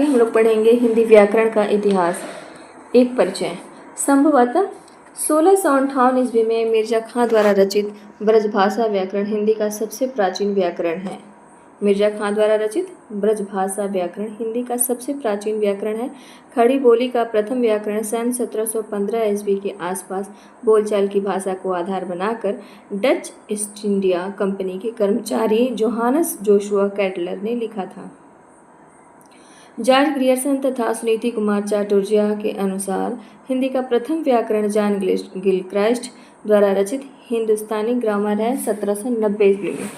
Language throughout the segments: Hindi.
आगे हम लोग पढ़ेंगे हिंदी व्याकरण का इतिहास। एक परिचय। संभवतः 1658 ईस्वी में मिर्जा खां द्वारा रचित ब्रजभाषा व्याकरण हिंदी का सबसे प्राचीन व्याकरण है। मिर्जा खां द्वारा रचित ब्रजभाषा व्याकरण हिंदी का सबसे प्राचीन व्याकरण है। खड़ी बोली का प्रथम व्याकरण सन 1715 ईस्वी के आसपास बोलचाल की भाषा को आधार बनाकर डच ईस्ट इंडिया कंपनी के कर्मचारी जोहानस जोशुआ कैटलर ने लिखा था। जॉर्ज ग्रियर्सन तथा सुनीति कुमार चाटुर्या के अनुसार हिंदी का प्रथम व्याकरण जॉन गिलक्राइस्ट द्वारा रचित हिंदुस्तानी ग्रामर है 1790 ईस्वी में।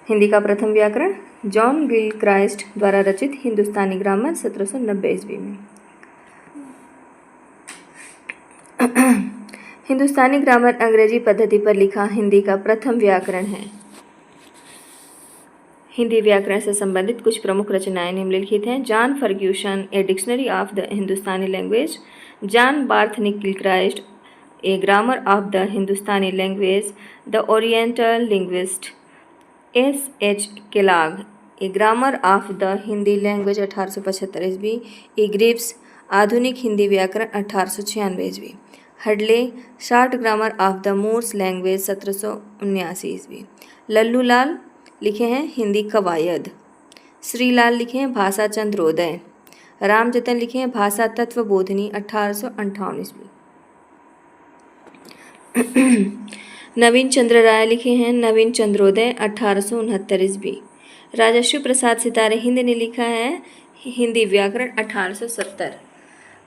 हिंदी का प्रथम व्याकरण जॉन गिलक्राइस्ट द्वारा रचित हिंदुस्तानी ग्रामर 1790 ईस्वी में। हिंदुस्तानी ग्रामर अंग्रेजी पद्धति पर लिखा हिंदी का प्रथम व्याकरण है। हिंदी व्याकरण से संबंधित कुछ प्रमुख रचनाएं निम्नलिखित हैं। John Ferguson a dictionary of the Hindustani language, John Borthwick Gilchrist a grammar of the Hindustani language, the oriental linguist S.H. Kellogg a grammar of the Hindi language 1875 ईस्वी, ए ग्रिप्स आधुनिक हिंदी व्याकरण 1896 ईस्वी, Hadley short grammar of the Moors language 1779 ईस्वी, लल्लू लाल लिखे हैं हिंदी कवायद, श्रीलाल लिखे हैं भाषा चंद्रोदय, रामजतन लिखे हैं भाषा तत्वबोधिनी 1858 ईस्वी, नवीन चंद्र राय लिखे हैं नवीन चंद्रोदय 1869 ईस्वी, राजर्षि प्रसाद सितारे हिंद ने लिखा है हिंदी व्याकरण 1870,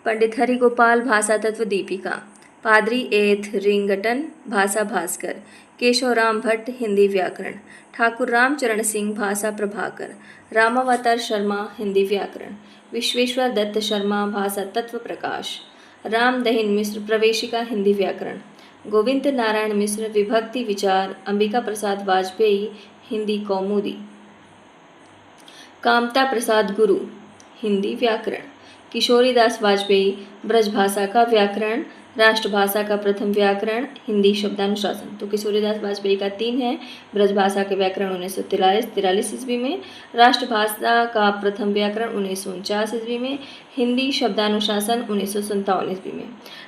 पंडित हरिगोपाल भाषा तत्व दीपिका, पादरी एथ रिंगटन भाषा भास्कर, केशवराम भट्ट हिंदी व्याकरण, ठाकुर रामचरण सिंह भाषा प्रभाकर, रामावतार शर्मा हिंदी व्याकरण, विश्वेश्वर दत्त शर्मा भाषा तत्व प्रकाश, राम दहिन मिश्र प्रवेशिका हिंदी व्याकरण, गोविंद नारायण मिश्र विभक्ति विचार, अंबिका प्रसाद वाजपेयी हिंदी कौमुदी, कामता प्रसाद गुरु हिंदी व्याकरण, किशोरीदास वाजपेयी ब्रजभाषा का व्याकरण, राष्ट्रभाषा का प्रथम व्याकरण हिंदी शब्दानुशासन। तो किशोरीदास वाजपेयी का 3 है, ब्रजभाषा के व्याकरण 1943 ईस्वी में, राष्ट्रभाषा का प्रथम व्याकरण 1949 ईस्वी में, हिंदी शब्दानुशासन 1957 ईस्वी में।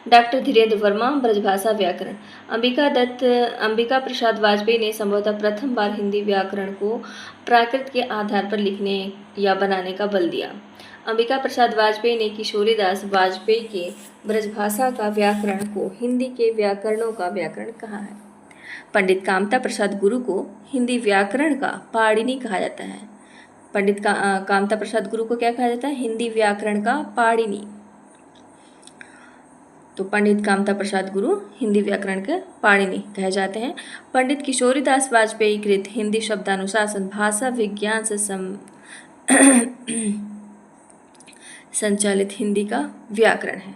डॉक्टर धीरेन्द्र वर्मा ब्रजभाषा व्याकरण, अंबिका प्रसाद वाजपेयी ने संभवतः प्रथम बार हिंदी व्याकरण को प्राकृत के आधार पर लिखने या बनाने का बल दिया। अंबिका प्रसाद वाजपेयी ने किशोरीदास वाजपेयी के ब्रजभाषा का व्याकरण को हिंदी के व्याकरणों का व्याकरण कहा है। पंडित कामता प्रसाद गुरु को हिंदी व्याकरण का पाणिनि कहा जाता है। पंडित कामता प्रसाद गुरु को क्या कहा जाता है? हिंदी व्याकरण का पाणिनि। तो पंडित कामता प्रसाद गुरु हिंदी व्याकरण के पाणिनि कहे जाते हैं। पंडित किशोरीदास वाजपेयी कृत हिंदी शब्दानुशासन भाषा विज्ञान से संचालित हिंदी का व्याकरण है।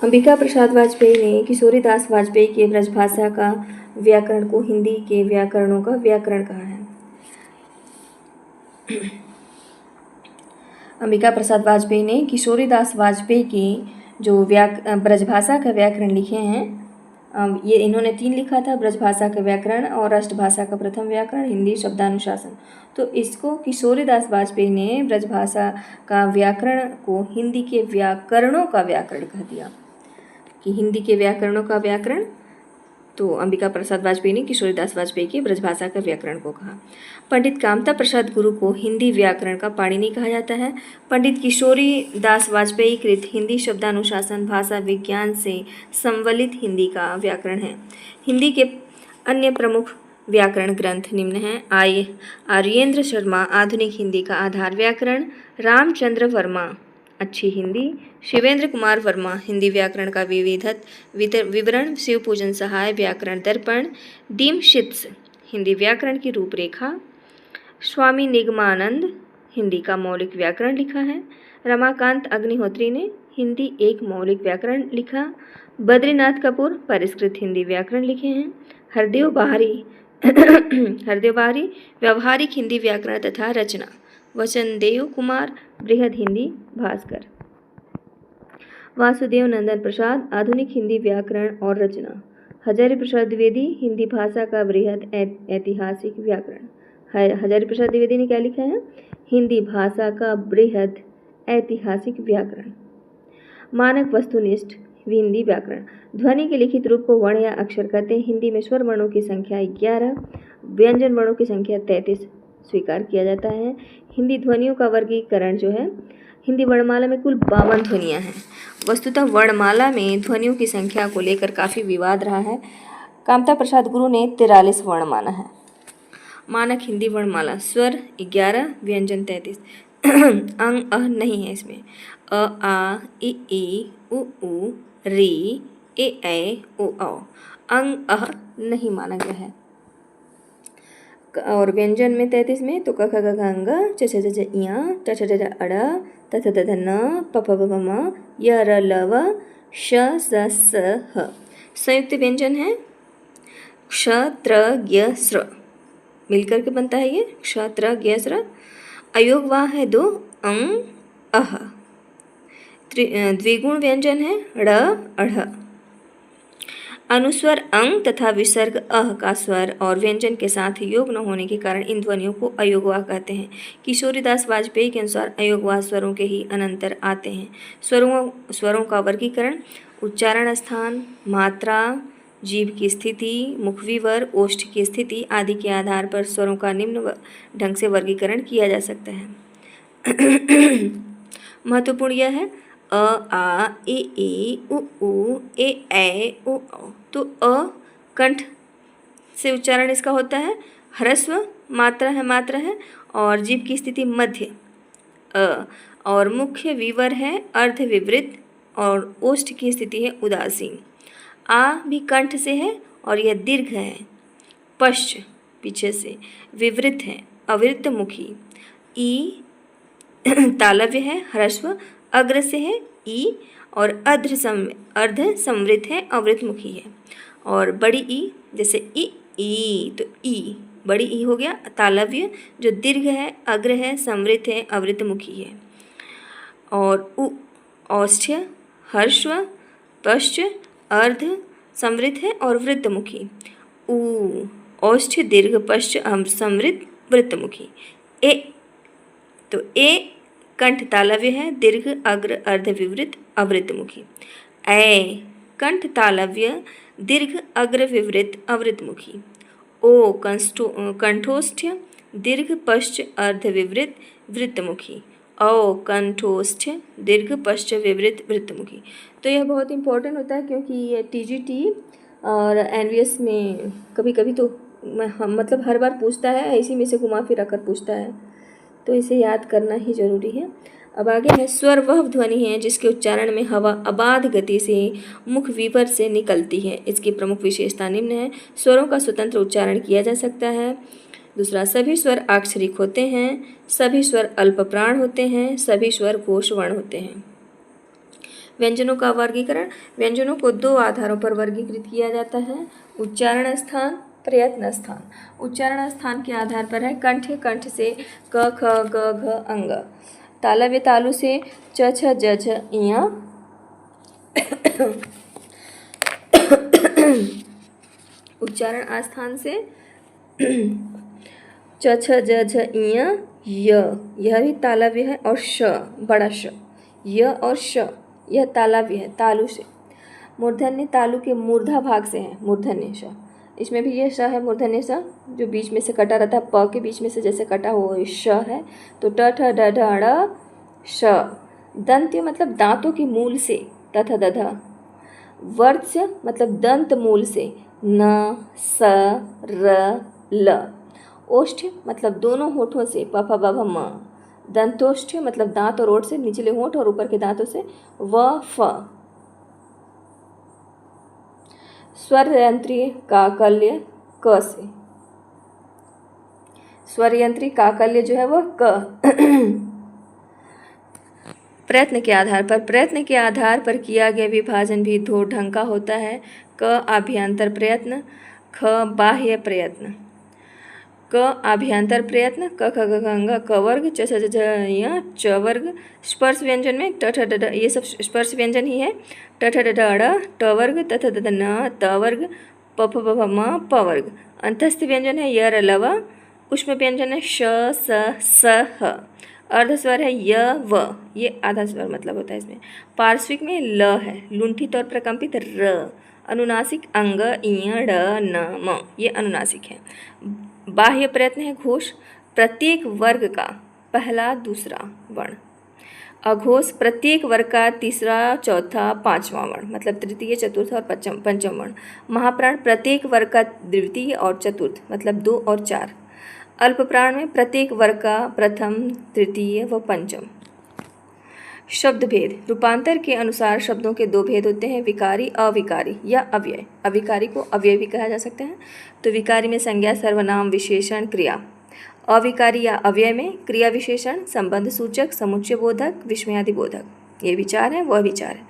अंबिका प्रसाद वाजपेयी ने किशोरीदास वाजपेयी के ब्रजभाषा का व्याकरण को हिंदी के व्याकरणों का व्याकरण कहा है। अंबिका प्रसाद वाजपेयी ने किशोरीदास वाजपेयी की जो ब्रजभाषा का व्याकरण लिखे हैं, ये इन्होंने 3 लिखा था, ब्रजभाषा का व्याकरण और राष्ट्रभाषा का प्रथम व्याकरण हिंदी शब्दानुशासन। तो इसको किशोरीदास वाजपेयी ने ब्रजभाषा का व्याकरण को हिंदी के व्याकरणों का व्याकरण कह दिया कि हिंदी के व्याकरणों का व्याकरण। तो अंबिका प्रसाद वाजपेयी ने किशोरीदास वाजपेयी के ब्रजभाषा का व्याकरण को कहा। पंडित कामता प्रसाद गुरु को हिंदी व्याकरण का पाणिनि कहा जाता है। पंडित किशोरीदास वाजपेयी कृत हिंदी शब्दानुशासन भाषा विज्ञान से संवलित हिंदी का व्याकरण है। हिंदी के अन्य प्रमुख व्याकरण ग्रंथ निम्न हैं। आर्येंद्र शर्मा आधुनिक हिंदी का आधार व्याकरण, रामचंद्र वर्मा अच्छी हिंदी, शिवेंद्र कुमार वर्मा हिंदी व्याकरण का विविधत विवरण, शिव पूजन सहाय व्याकरण दर्पण, दीमशित्स हिंदी व्याकरण की रूपरेखा, स्वामी निगमानंद हिंदी का मौलिक व्याकरण लिखा है। रमाकांत अग्निहोत्री ने हिंदी एक मौलिक व्याकरण लिखा। बद्रीनाथ कपूर परिष्कृत हिंदी व्याकरण लिखे हैं। हरदेव बाहरी व्यवहारिक हिंदी व्याकरण तथा रचना। वचनदेव कुमार बृहद हिंदी भास्कर। वासुदेव नंदन प्रसाद आधुनिक हिंदी व्याकरण और रचना। हजारी प्रसाद द्विवेदी हिंदी भाषा का बृहद ऐतिहासिक व्याकरण। हजारी प्रसाद द्विवेदी ने क्या लिखा है? हिंदी भाषा का बृहद ऐतिहासिक व्याकरण, मानक वस्तुनिष्ठ हिंदी व्याकरण। ध्वनि के लिखित रूप को वर्ण या अक्षर कहते हैं। हिंदी में स्वर वर्णों की संख्या 11, व्यंजन वर्णों की संख्या 33 स्वीकार किया जाता है। हिंदी ध्वनियों का वर्गीकरण जो है, हिंदी वर्णमाला में कुल 52 ध्वनियाँ हैं। वस्तुतः वर्णमाला में ध्वनियों की संख्या को लेकर काफ़ी विवाद रहा है। कामता प्रसाद गुरु ने 43 वर्ण माना है। मानक हिंदी वर्णमाला, स्वर 11, व्यंजन 33, अंग अह नहीं है इसमें। अ आ ई उ री ए ओ औ, अंग अह नहीं माना गया है। और व्यंजन में 33 में तो क ख ग घ अंग, च छ ज इया, ट ठ ड अड़, त थ द ध न, प फ ब भ म, य र ल व, श स स ह। संयुक्त व्यंजन है क्ष त्र ज्ञ स्र, मिलकर के बनता है ये क्ष त्र ज्ञ स्र। अयोग वाह है 2, अंग अह। द्विगुण व्यंजन है ड़ अढ़। अनुस्वर अंग तथा विसर्ग अह का स्वर और व्यंजन के साथ योग न होने के कारण इन ध्वनियों को अयोगवाह कहते हैं। किशोरीदास वाजपेयी के अनुसार अयोगवाह स्वरों के ही अनंतर आते हैं। स्वरों का वर्गीकरण उच्चारण स्थान, मात्रा, जीभ की स्थिति, मुखविवर, ओष्ठ की स्थिति आदि के आधार पर स्वरों का निम्न ढंग से वर्गीकरण किया जा सकता है। महत्वपूर्ण यह है अ आ ई उ ए ओ औ। तो अ कंठ से उच्चारण इसका होता है, ह्रस्व मात्रा है और जीभ की स्थिति मध्य अ, और मुख्य विवर है अर्ध विवृत और ओष्ठ की स्थिति है उदासीन। आ भी कंठ से है और यह दीर्घ है, पश्च पीछे से, विवृत है अवृत मुखी। ई तालव्य है, ह्रस्व अग्र से है ई और अर्ध संवृत है, अवृत मुखी है। और बड़ी ई जैसे ई तो ई बड़ी ई हो गया तालव्य जो दीर्घ है, अग्र है, संवृत है, अवृत मुखी है। और उ औष्ठ्य ह्रस्व पश्च अर्ध संवृत है और वृत्तमुखी। ऊ औष्ठ्य दीर्घ पश्च संवृत वृत्तमुखी। ए तो ए कंठ तालव्य है, दीर्घ अग्र अर्ध विवृत अवृतमुखी। ऐ कंठ तालव्य, दीर्घ अग्र विवृत अवृतमुखी। ओ कंठोष्ठ्य, दीर्घ पश्च अर्ध विवृत वृत्तमुखी। औ कंठोष्ठ्य, दीर्घ पश्च विवृत वृत्तमुखी। तो यह बहुत इंपॉर्टेंट होता है क्योंकि ये टीजीटी और एनवीएस में कभी कभी तो मतलब हर बार पूछता है, इसी में से घुमा फिरा कर पूछता है, तो इसे याद करना ही जरूरी है। अब आगे है स्वर वह ध्वनि है जिसके उच्चारण में हवा अबाध गति से मुख विवर से निकलती है। इसकी प्रमुख विशेषता निम्न है। स्वरों का स्वतंत्र उच्चारण किया जा सकता है। दूसरा, सभी स्वर अक्षरिक होते हैं, सभी स्वर अल्प प्राण होते हैं, सभी स्वर घोष वर्ण होते हैं। व्यंजनों का वर्गीकरण, व्यंजनों को 2 आधारों पर वर्गीकृत किया जाता है, उच्चारण स्थान, प्रयत्न स्थान। उच्चारण स्थान के आधार पर है कंठ से क ख ग घ अंग, तालव्य तालु से च छ ज झ इया, उच्चारण आस्थान से च छ ज झ इया य, यह भी तालव्य है, और श बड़ा श, य और श यह तालव्य है तालु से। मूर्धन्य तालु के मूर्धा भाग से है मूर्धन्य श, इसमें भी ये श है मूर्धन्य श जो बीच में से कटा रहता है, प के बीच में से जैसे कटा हुआ श है। तो ट ठ ड ढ ड़ श। दंत्य मतलब दांतों के मूल से, तथा दध। वर्त्य मतलब दंत मूल से, न स र ल। ओष्ठ्य मतलब दोनों होठों से, प फ ब भ म। दंतोष्ठ्य मतलब दांत और ओठ से, निचले होंठ और ऊपर के दांतों से, व फ। स्वर यंत्रीय काकल्य क से, स्वर यंत्री काकल्य जो है वह क। प्रयत्न के आधार पर किया गया विभाजन भी 2 ढंग का होता है। क आभ्यंतर प्रयत्न, ख बाह्य प्रयत्न। क आभ्यंतर प्रयत्न, क ख ग घ ङ क वर्ग, च छ ज झ य च वर्ग। स्पर्श व्यंजन में ट ठ ड ढ, ये सब स्पर्श व्यंजन ही है। ट ठ ड ढ ड़ ट वर्ग, त थ द ध न त वर्ग, प फ ब भ म प वर्ग। अंतस्थ व्यंजन है य र ल व उष्म व्यंजन है श, स, ह। अर्ध स्वर है य, व, ये आधा स्वर मतलब होता है इसमें। पार्श्विक में ल है। लुंठित और प्रकंपित र। अनुनासिक अंग इय, ड, न, म, ये अनुनासिक है। बाह्य प्रयत्न है घोष, प्रत्येक वर्ग का पहला दूसरा वर्ण। अघोष प्रत्येक वर्ग का तीसरा चौथा पांचवा वर्ण, मतलब तृतीय चतुर्थ और पंचम वर्ण। महाप्राण प्रत्येक वर्ग का द्वितीय और चतुर्थ, मतलब 2 और 4। अल्प प्राण में प्रत्येक वर्ग का प्रथम, तृतीय व पंचम। शब्द भेद। रूपांतर के अनुसार शब्दों के 2 भेद होते हैं, विकारी, अविकारी या अव्यय। अविकारी को अव्यय भी कहा जा सकता है। तो विकारी में संज्ञा, सर्वनाम, विशेषण, क्रिया। अविकारी या अव्यय में क्रिया, विशेषण, संबंध सूचक, समुच्चय बोधक, विस्मयादि बोधक। ये विचार है, वह विचार है।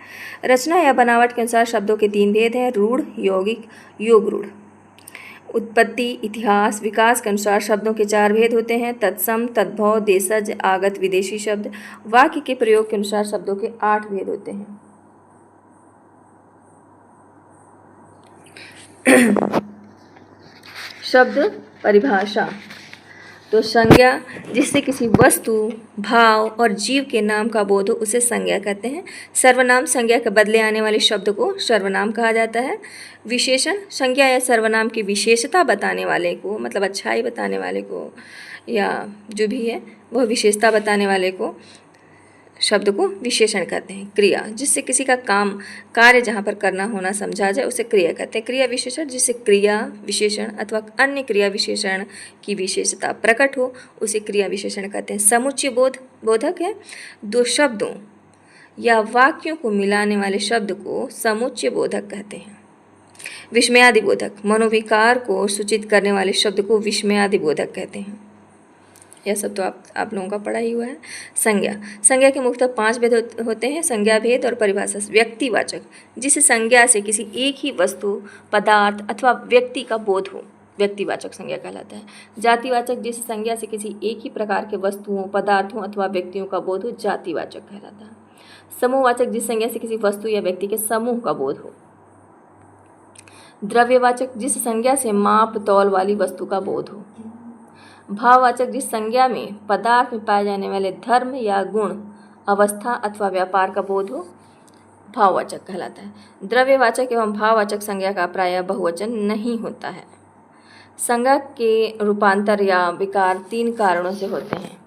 रचना या बनावट के अनुसार शब्दों के 3 भेद हैं, रूढ़, यौगिक, योग रूढ़। उत्पत्ति, इतिहास, विकास के अनुसार शब्दों के 4 भेद होते हैं, तत्सम, तद्भव, देशज, आगत, विदेशी शब्द। वाक्य के प्रयोग के अनुसार शब्दों के 8 भेद होते हैं। शब्द परिभाषा। तो संज्ञा जिससे किसी वस्तु, भाव और जीव के नाम का बोध हो उसे संज्ञा कहते हैं। सर्वनाम संज्ञा के बदले आने वाले शब्द को सर्वनाम कहा जाता है। विशेषण संज्ञा या सर्वनाम की विशेषता बताने वाले को, मतलब अच्छाई बताने वाले को या जो भी है वह विशेषता बताने वाले को शब्द को विशेषण कहते हैं। क्रिया जिससे किसी का काम, कार्य जहाँ पर करना होना समझा जाए उसे क्रिया कहते हैं। क्रिया विशेषण जिससे क्रिया विशेषण अथवा अन्य क्रिया विशेषण की विशेषता प्रकट हो उसे क्रिया विशेषण कहते हैं। समुच्चय बोधक है। 2 शब्दों या वाक्यों को मिलाने वाले शब्द को समुच्चय बोधक कहते हैं। विस्मयादि बोधक मनोविकार को सूचित करने वाले शब्द को विस्मयादि बोधक कहते हैं। यह सब तो आप लोगों का पढ़ा ही हुआ है। संज्ञा के मुख्यतः 5 भेद होते हैं, संज्ञा भेद और परिभाषा। व्यक्तिवाचक जिस संज्ञा से किसी एक ही वस्तु, पदार्थ अथवा व्यक्ति का बोध हो व्यक्तिवाचक संज्ञा कहलाता है। जातिवाचक जिस संज्ञा से किसी एक ही प्रकार के वस्तुओं, पदार्थों अथवा व्यक्तियों का बोध हो जातिवाचक कहलाता है। समूहवाचक जिस संज्ञा से किसी वस्तु या व्यक्ति के समूह का बोध हो। द्रव्यवाचक जिस संज्ञा से माप तौल वाली वस्तु का बोध हो। भाववाचक जिस संज्ञा में पदार्थ में पाए जाने वाले धर्म या गुण, अवस्था अथवा व्यापार का बोध हो भाववाचक कहलाता है। द्रव्यवाचक एवं भाववाचक संज्ञा का प्रायः बहुवचन नहीं होता है। संज्ञा के रूपांतर या विकार 3 कारणों से होते हैं।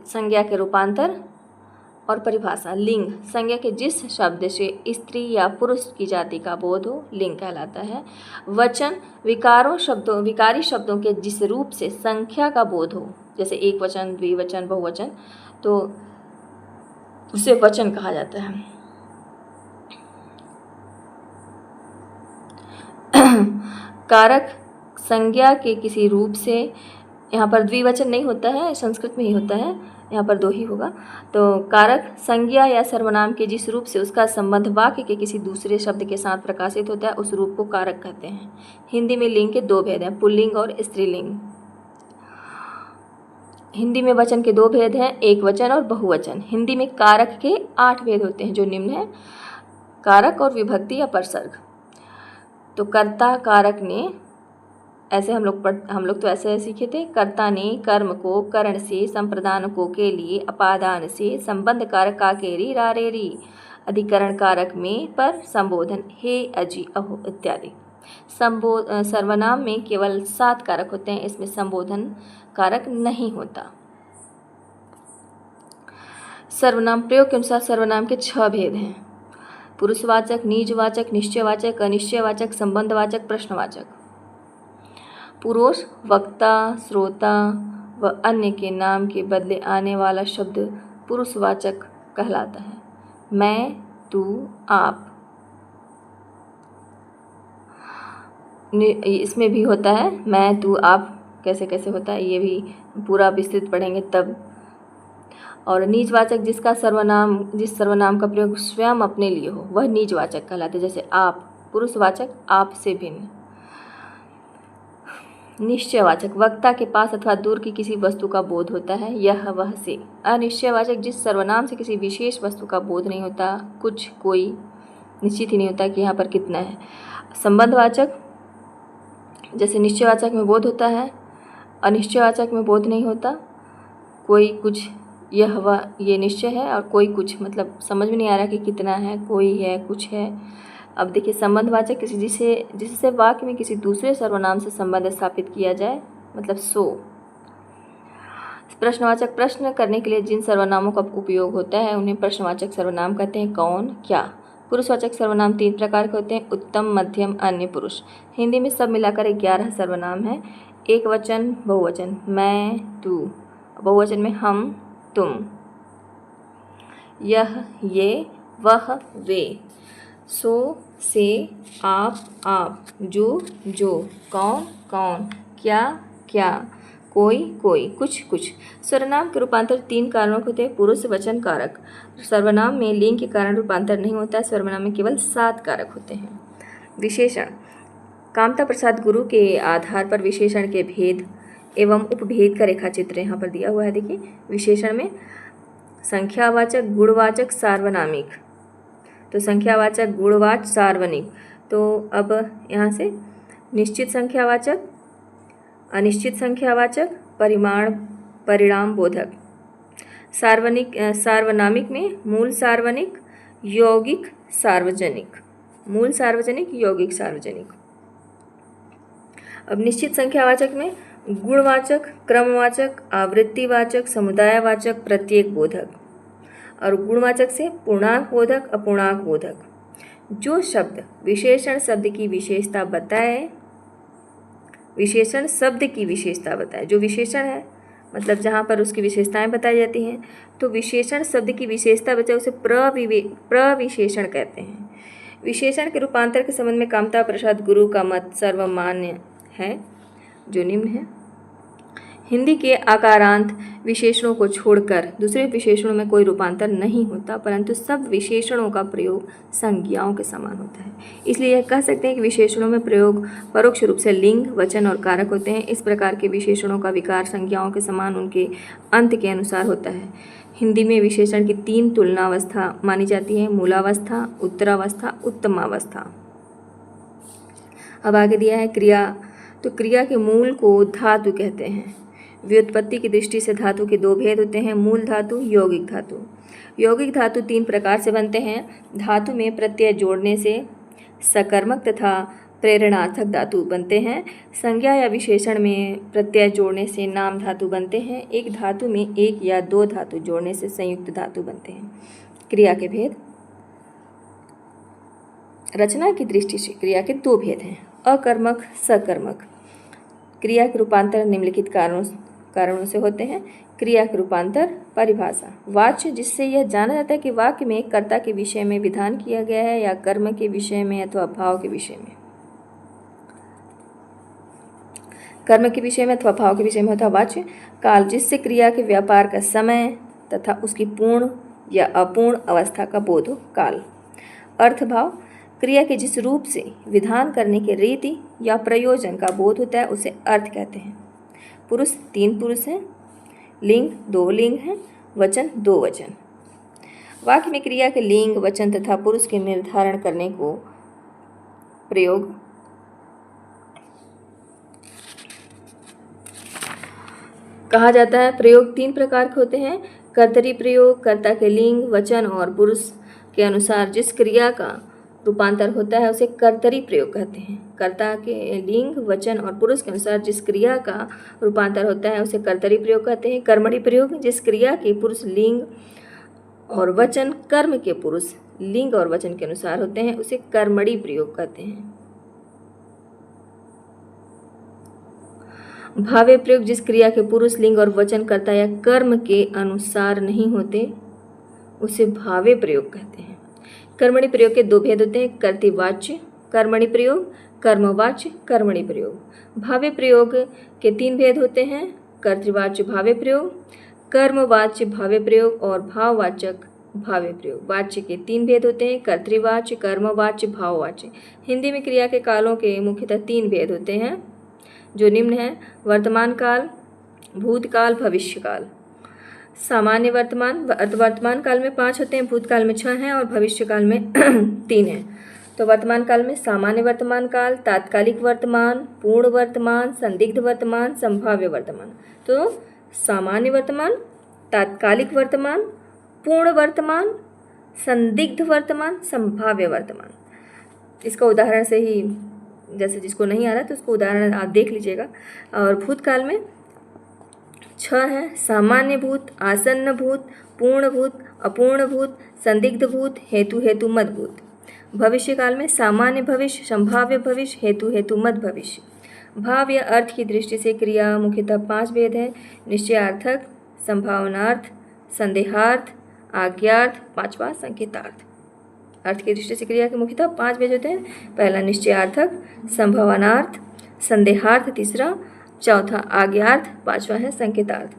संज्ञा के रूपांतर और परिभाषा। लिंग संज्ञा के जिस शब्द से स्त्री या पुरुष की जाति का बोध हो लिंग कहलाता है। वचन विकारी शब्दों के जिस रूप से संख्या का बोध हो, जैसे एक वचन, द्विवचन, बहुवचन, तो उसे वचन कहा जाता है। कारक संज्ञा के किसी रूप से, यहाँ पर द्विवचन नहीं होता है, संस्कृत में ही होता है, यहाँ पर 2 ही होगा। तो कारक संज्ञा या सर्वनाम के जिस रूप से उसका संबंध वाक्य के किसी दूसरे शब्द के साथ प्रकाशित होता है उस रूप को कारक कहते हैं। हिंदी में लिंग के 2 भेद हैं, पुल्लिंग और स्त्रीलिंग। हिंदी में वचन के 2 भेद हैं, एक वचन और बहुवचन। हिंदी में कारक के 8 भेद होते हैं जो निम्न है। कारक और विभक्ति या परसर्ग। तो कर्ता कारक ने, ऐसे हम लोग तो ऐसे सीखे थे। कर्ता ने कर्म को करण से, संप्रदान को के लिए, अपादान से, संबंध कारक का केरी रारेरी, अधिकरण कारक में पर संबोधन हे, अजी, अहो इत्यादि। सर्वनाम में केवल 7 कारक होते हैं, इसमें संबोधन कारक नहीं होता। सर्वनाम प्रयोग के अनुसार सर्वनाम के 6 भेद हैं। पुरुषवाचक, निजवाचक, निश्चयवाचक, अनिश्चयवाचक, संबंधवाचक, प्रश्नवाचक। पुरुष वक्ता, श्रोता व अन्य के नाम के बदले आने वाला शब्द पुरुषवाचक कहलाता है। मैं, तू, आप, इसमें भी होता है मैं, तू, आप कैसे कैसे होता है, ये भी पूरा विस्तृत पढ़ेंगे तब। और निजवाचक जिस सर्वनाम का प्रयोग स्वयं अपने लिए हो वह निजवाचक कहलाते, जैसे आप। पुरुषवाचक आप से भिन्न। निश्चयवाचक वक्ता के पास अथवा दूर की किसी वस्तु का बोध होता है, यह वह से। अनिश्चयवाचक जिस सर्वनाम से किसी विशेष वस्तु का बोध नहीं होता, कुछ, कोई, निश्चित ही नहीं होता कि यहाँ पर कितना है। संबंधवाचक जैसे निश्चयवाचक में बोध होता है अनिश्चयवाचक में बोध नहीं होता, कोई कुछ, यह वह ये निश्चय है, और कोई कुछ मतलब समझ में नहीं आ रहा कि कितना है, कोई है, कुछ है। अब देखिए संबंधवाचक किसी जिससे वाक्य में किसी दूसरे सर्वनाम से संबंध स्थापित किया जाए, मतलब सो। प्रश्नवाचक प्रश्न करने के लिए जिन सर्वनामों का उपयोग होता है उन्हें प्रश्नवाचक सर्वनाम कहते हैं। कौन, क्या। पुरुषवाचक सर्वनाम 3 प्रकार के होते हैं, उत्तम, मध्यम, अन्य पुरुष। हिंदी में सब मिलाकर 11 सर्वनाम हैं। एक वचन, बहुवचन, मैं, तू, बहुवचन में हम, तुम, यह, ये, वह, वे, सो, से, आप, जो, कौन, क्या, कोई, कुछ। सर्वनाम के रूपांतर 3 कारणों के होते हैं, पुरुष, वचन, कारक। सर्वनाम में लिंग के कारण रूपांतर नहीं होता है, सर्वनाम में केवल 7 कारक होते हैं। विशेषण। कामता प्रसाद गुरु के आधार पर विशेषण के भेद एवं उपभेद का रेखाचित्र यहाँ पर दिया हुआ है। देखिए, विशेषण में संख्यावाचक, गुणवाचक, सार्वनामिक। तो संख्यावाचक, गुणवाचक, सार्वनिक। तो अब यहाँ से निश्चित संख्यावाचक, अनिश्चित संख्यावाचक, परिणाम बोधक। सार्वनामिक में मूल सार्वनिक, यौगिक, सार्वजनिक। मूल सार्वजनिक, यौगिक, सार्वजनिक। अब निश्चित संख्यावाचक में गुणवाचक, क्रमवाचक, आवृत्तिवाचक, समुदायवाचक, प्रत्येक बोधक। और गुणवाचक से पूर्णांक बोधक, अपूर्णांक बोधक। जो शब्द विशेषण शब्द की विशेषता बताए, जो विशेषण है मतलब जहाँ पर उसकी विशेषताएं बताई जाती हैं, तो विशेषण शब्द की विशेषता बताए उसे प्रविशेषण कहते हैं। विशेषण के रूपांतर के संबंध में कामता प्रसाद गुरु का मत सर्वमान्य है, जो निम्न है। हिंदी के आकारांत विशेषणों को छोड़कर दूसरे विशेषणों में कोई रूपांतर नहीं होता, परंतु सब विशेषणों का प्रयोग संज्ञाओं के समान होता है। इसलिए यह कह सकते हैं कि विशेषणों में प्रयोग परोक्ष रूप से लिंग, वचन और कारक होते हैं। इस प्रकार के विशेषणों का विकार संज्ञाओं के समान उनके अंत के अनुसार होता है। हिंदी में विशेषण की 3 तुलनावस्था मानी जाती है, मूलावस्था, उत्तरावस्था, उत्तमावस्था। अब आगे दिया है क्रिया। तो क्रिया के मूल को धातु कहते हैं। व्युत्पत्ति की दृष्टि से धातु के 2 भेद होते हैं, मूल धातु, यौगिक धातु। यौगिक धातु 3 प्रकार से बनते हैं। धातु में प्रत्यय जोड़ने से सकर्मक तथा प्रेरणार्थक धातु बनते हैं। संज्ञा या विशेषण में प्रत्यय जोड़ने से नाम धातु बनते हैं। एक धातु में 1 या 2 धातु जोड़ने से संयुक्त धातु बनते हैं। क्रिया के भेद। रचना की दृष्टि से क्रिया के 2 भेद हैं, अकर्मक, सकर्मक। क्रिया के रूपांतर निम्नलिखित कारणों से होते हैं। क्रिया के रूपांतर। परिभाषा। वाच्य, जिससे यह जाना जाता है कि वाक्य में कर्ता के विषय में विधान किया गया है या कर्म के विषय में अथवा भाव के विषय में। कर्म के विषय में अथवा भाव के विषय में होता है वाच्य। काल, जिससे क्रिया के व्यापार का समय तथा उसकी पूर्ण या अपूर्ण अवस्था का बोध हो, काल। अर्थभाव, क्रिया के जिस रूप से विधान करने के रीति या प्रयोजन का बोध होता है उसे अर्थ कहते हैं। पुरुष 3 पुरुष हैं, लिंग 2 लिंग हैं, वचन 2 वचन। वाक्य में क्रिया के लिंग, वचन तथा पुरुष के निर्धारण करने को प्रयोग कहा जाता है। प्रयोग 3 प्रकार के होते हैं। कर्तरी प्रयोग, कर्ता के लिंग, वचन और पुरुष के अनुसार जिस क्रिया का रूपांतर होता है उसे कर्तरी प्रयोग कहते हैं। कर्ता के लिंग, वचन और पुरुष के अनुसार जिस क्रिया का रूपांतर होता है उसे कर्तरी प्रयोग कहते हैं। कर्मणि प्रयोग, जिस क्रिया के पुरुष लिंग और वचन कर्म के पुरुष लिंग और वचन के अनुसार होते हैं उसे कर्मणि प्रयोग कहते हैं। भावे प्रयोग, जिस क्रिया के पुरुष लिंग और वचन कर्ता या कर्म के अनुसार नहीं होते उसे भावे प्रयोग कहते हैं। कर्मणि प्रयोग के 2 भेद होते हैं, कर्तृवाच्य कर्मणि प्रयोग, कर्मवाच्य कर्मणि प्रयोग। भावे प्रयोग के 3 भेद होते हैं, कर्तृवाच्य भावे प्रयोग, कर्मवाच्य भावे प्रयोग और भाववाचक भावे प्रयोग। वाच्य के 3 भेद होते हैं, कर्तृवाच्य, कर्मवाच्य, भाववाच्य। हिंदी में क्रिया के कालों के मुख्यतः 3 भेद होते हैं, जो निम्न है। वर्तमान काल, भूतकाल, भविष्यकाल। सामान्य वर्तमान काल में 5 होते हैं, भूतकाल में 6 हैं और भविष्य काल में 3 हैं। तो वर्तमान काल में सामान्य वर्तमान काल, तात्कालिक वर्तमान, पूर्ण वर्तमान, संदिग्ध वर्तमान, संभाव्य वर्तमान। तो सामान्य वर्तमान, तात्कालिक वर्तमान, पूर्ण वर्तमान, संदिग्ध वर्तमान, संभाव्य वर्तमान। इसका उदाहरण से ही, जैसे जिसको नहीं आ रहा तो उसको उदाहरण आप देख लीजिएगा। और भूतकाल में 6 है, सामान्य भूत, आसन्न भूत, पूर्ण भूत, अपूर्ण भूत, संदिग्ध भूत, हेतु मद भूत। भविष्य काल में सामान्य भविष्य, संभाव्य भविष्य, हेतु मद भविष्य। भाव या अर्थ की दृष्टि से क्रिया मुख्यतः 5 भेद है: निश्चयार्थक, संभावनार्थ, संदेहार्थ, आज्ञार्थ, 5वां संकेतार्थ। अर्थ की दृष्टि से क्रिया के मुख्यतः 5 भेद होते हैं। पहला निश्चयार्थक, संभावनार्थ, संदेहार्थ तीसरा, चौथा आज्ञार्थ, 5वां है संकेतार्थ।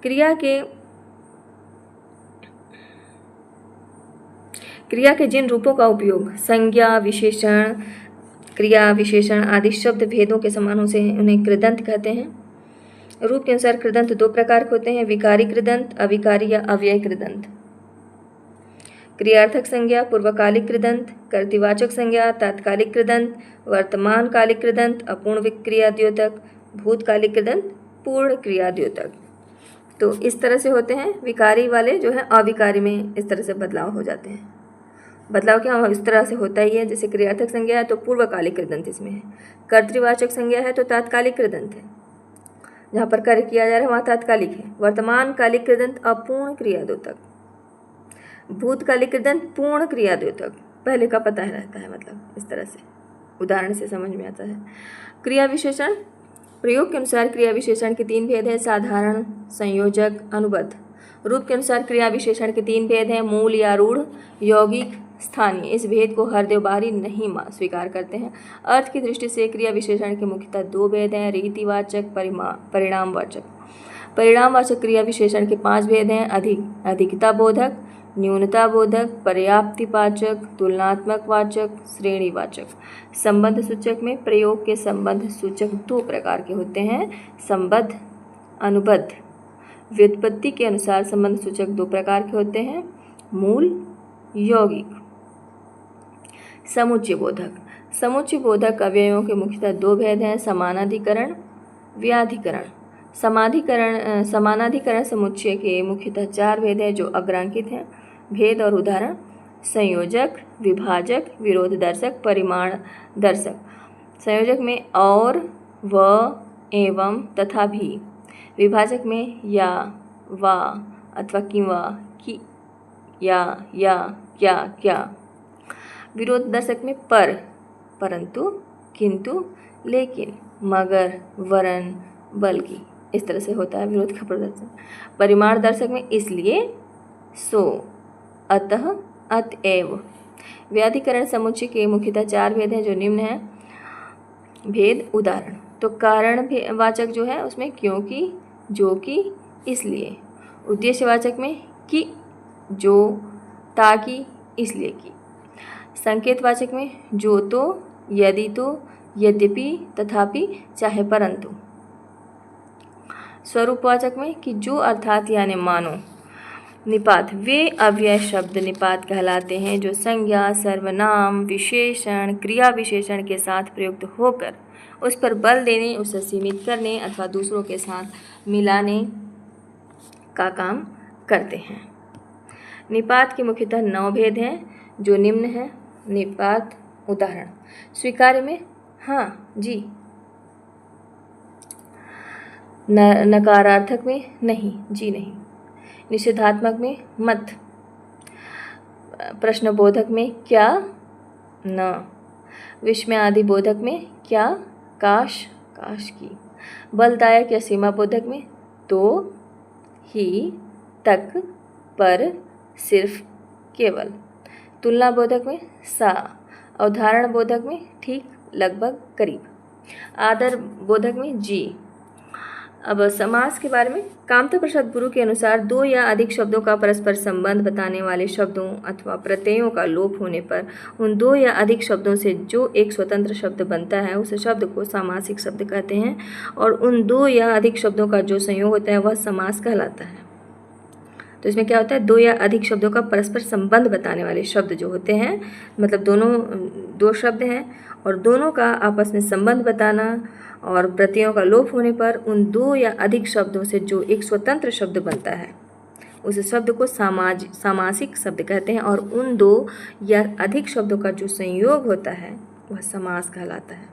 क्रिया के जिन रूपों का उपयोग संज्ञा, विशेषण, क्रिया, विशेषण आदि शब्द भेदों के समानों से उन्हें कृदंत कहते हैं। रूप के अनुसार कृदंत 2 प्रकार के होते हैं: विकारी कृदंत, अविकारी या अव्यय कृदंत। क्रियार्थक संज्ञा, पूर्वकालिक कृदंत, कर्तृवाचक संज्ञा, तात्कालिक कृदंत, वर्तमान कालिक कृदंत, अपूर्ण क्रियाद्योतक, भूतकालिक कृदंत, पूर्ण क्रियाद्योतक। तो इस तरह से होते हैं। विकारी वाले जो है अविकारी में इस तरह से बदलाव हो जाते हैं। बदलाव क्या इस तरह से होता ही है, जैसे क्रियार्थक संज्ञा है तो पूर्वकालिक कृदंत इसमें है, कर्तृवाचक संज्ञा है तो तात्कालिक कृदंत है, जहाँ पर कार्य किया जा रहा है वहाँ तात्कालिक है। वर्तमान कालिक कृदंत अपूर्ण क्रियाद्योतक, भूतकालिक कृदंत पूर्ण क्रियाद्योतक। पहले का पता रहता है, मतलब इस तरह से उदाहरण से समझ में आता है। क्रिया विशेषण, प्रयोग के अनुसार क्रिया विशेषण के 3 भेद है: साधारण, संयोजक, अनुबद्ध। रूप के अनुसार क्रिया विशेषण के 3 भेद हैं: मूल या रूढ़, यौगिक, स्थानीय। इस भेद को हरदेव बाहरी नहीं स्वीकार करते हैं। अर्थ की दृष्टि से क्रिया विशेषण के मुख्यतः 2 भेद हैं: रीतिवाचक, परिणामवाचक। परिणामवाचक क्रिया विशेषण के 5 भेद हैं: अधिकता बोधक, न्यूनता बोधक, पर्याप्तिवाचक, तुलनात्मक वाचक, श्रेणीवाचक। संबंध सूचक में प्रयोग के संबंध सूचक 2 प्रकार के होते हैं: संबद्ध, अनुबद्ध। व्युत्पत्ति के अनुसार संबंध सूचक 2 प्रकार के होते हैं: मूल, यौगिक। समुच्चय बोधक, समुच्चय बोधक अवयवों के मुख्यतः 2 भेद हैं: समानाधिकरण, व्याधिकरण। समानाधिकरण समुच्चय के मुख्यतः 4 भेद हैं जो अग्रांकित हैं। भेद और उदाहरण: संयोजक, विभाजक, विरोध दर्शक, परिमाण दर्शक। संयोजक में और, व, एवं, तथा, भी। विभाजक में या, वा अथवा किंवा, कि, या, क्या, क्या। विरोध दर्शक में पर, परंतु, किंतु, लेकिन, मगर, वरन, बल्कि। इस तरह से होता है विरोध का प्रदर्शन। परिमाण दर्शक में इसलिए, सो, अतः, अतएव। व्याधिकरण समुच्चय के मुख्यतः 4 भेद हैं जो निम्न हैं। भेद, उदाहरण: तो कारण वाचक जो है उसमें क्योंकि, जो कि, इसलिए। उद्देश्यवाचक में कि, जो, ताकि, इसलिए कि। संकेतवाचक में जो तो, यदि तो, यद्यपि, तथापि, चाहे, परंतु। स्वरूपवाचक में कि जो अर्थात यानी मानो। निपात, वे अव्यय शब्द निपात कहलाते हैं जो संज्ञा, सर्वनाम, विशेषण, क्रिया विशेषण के साथ प्रयुक्त होकर उस पर बल देने, उसे सीमित करने अथवा दूसरों के साथ मिलाने का काम करते हैं। निपात के मुख्यतः 9 भेद हैं जो निम्न हैं। निपात, उदाहरण: स्वीकार्य में हाँ, जी। नकारार्थक में नहीं, जी नहीं। निषेधात्मक में मत। प्रश्नबोधक में क्या, न। विस्मयादि बोधक में क्या, काश, काश की। बलदायक या सीमा बोधक में तो, ही, तक, पर, सिर्फ, केवल। तुलना बोधक में सा। अवधारण बोधक में ठीक, लगभग, करीब। आदर बोधक में जी। अब समास के बारे में, कामता प्रसाद गुरु के अनुसार 2 या अधिक शब्दों का परस्पर संबंध बताने वाले शब्दों अथवा प्रत्ययों का लोप होने पर उन 2 या अधिक शब्दों से जो एक स्वतंत्र शब्द बनता है उस शब्द को सामासिक शब्द कहते हैं, और उन 2 या अधिक शब्दों का जो संयोग होता है वह समास कहलाता है। तो इसमें क्या होता है, 2 या अधिक शब्दों का परस्पर संबंध बताने वाले शब्द जो होते हैं, मतलब दोनों दो शब्द हैं और दोनों का आपस में संबंध बताना और प्रत्ययों का लोप होने पर उन दो या अधिक शब्दों से जो एक स्वतंत्र शब्द बनता है उस शब्द को सामासिक शब्द कहते हैं और उन दो या अधिक शब्दों का जो संयोग होता है वह समास कहलाता है।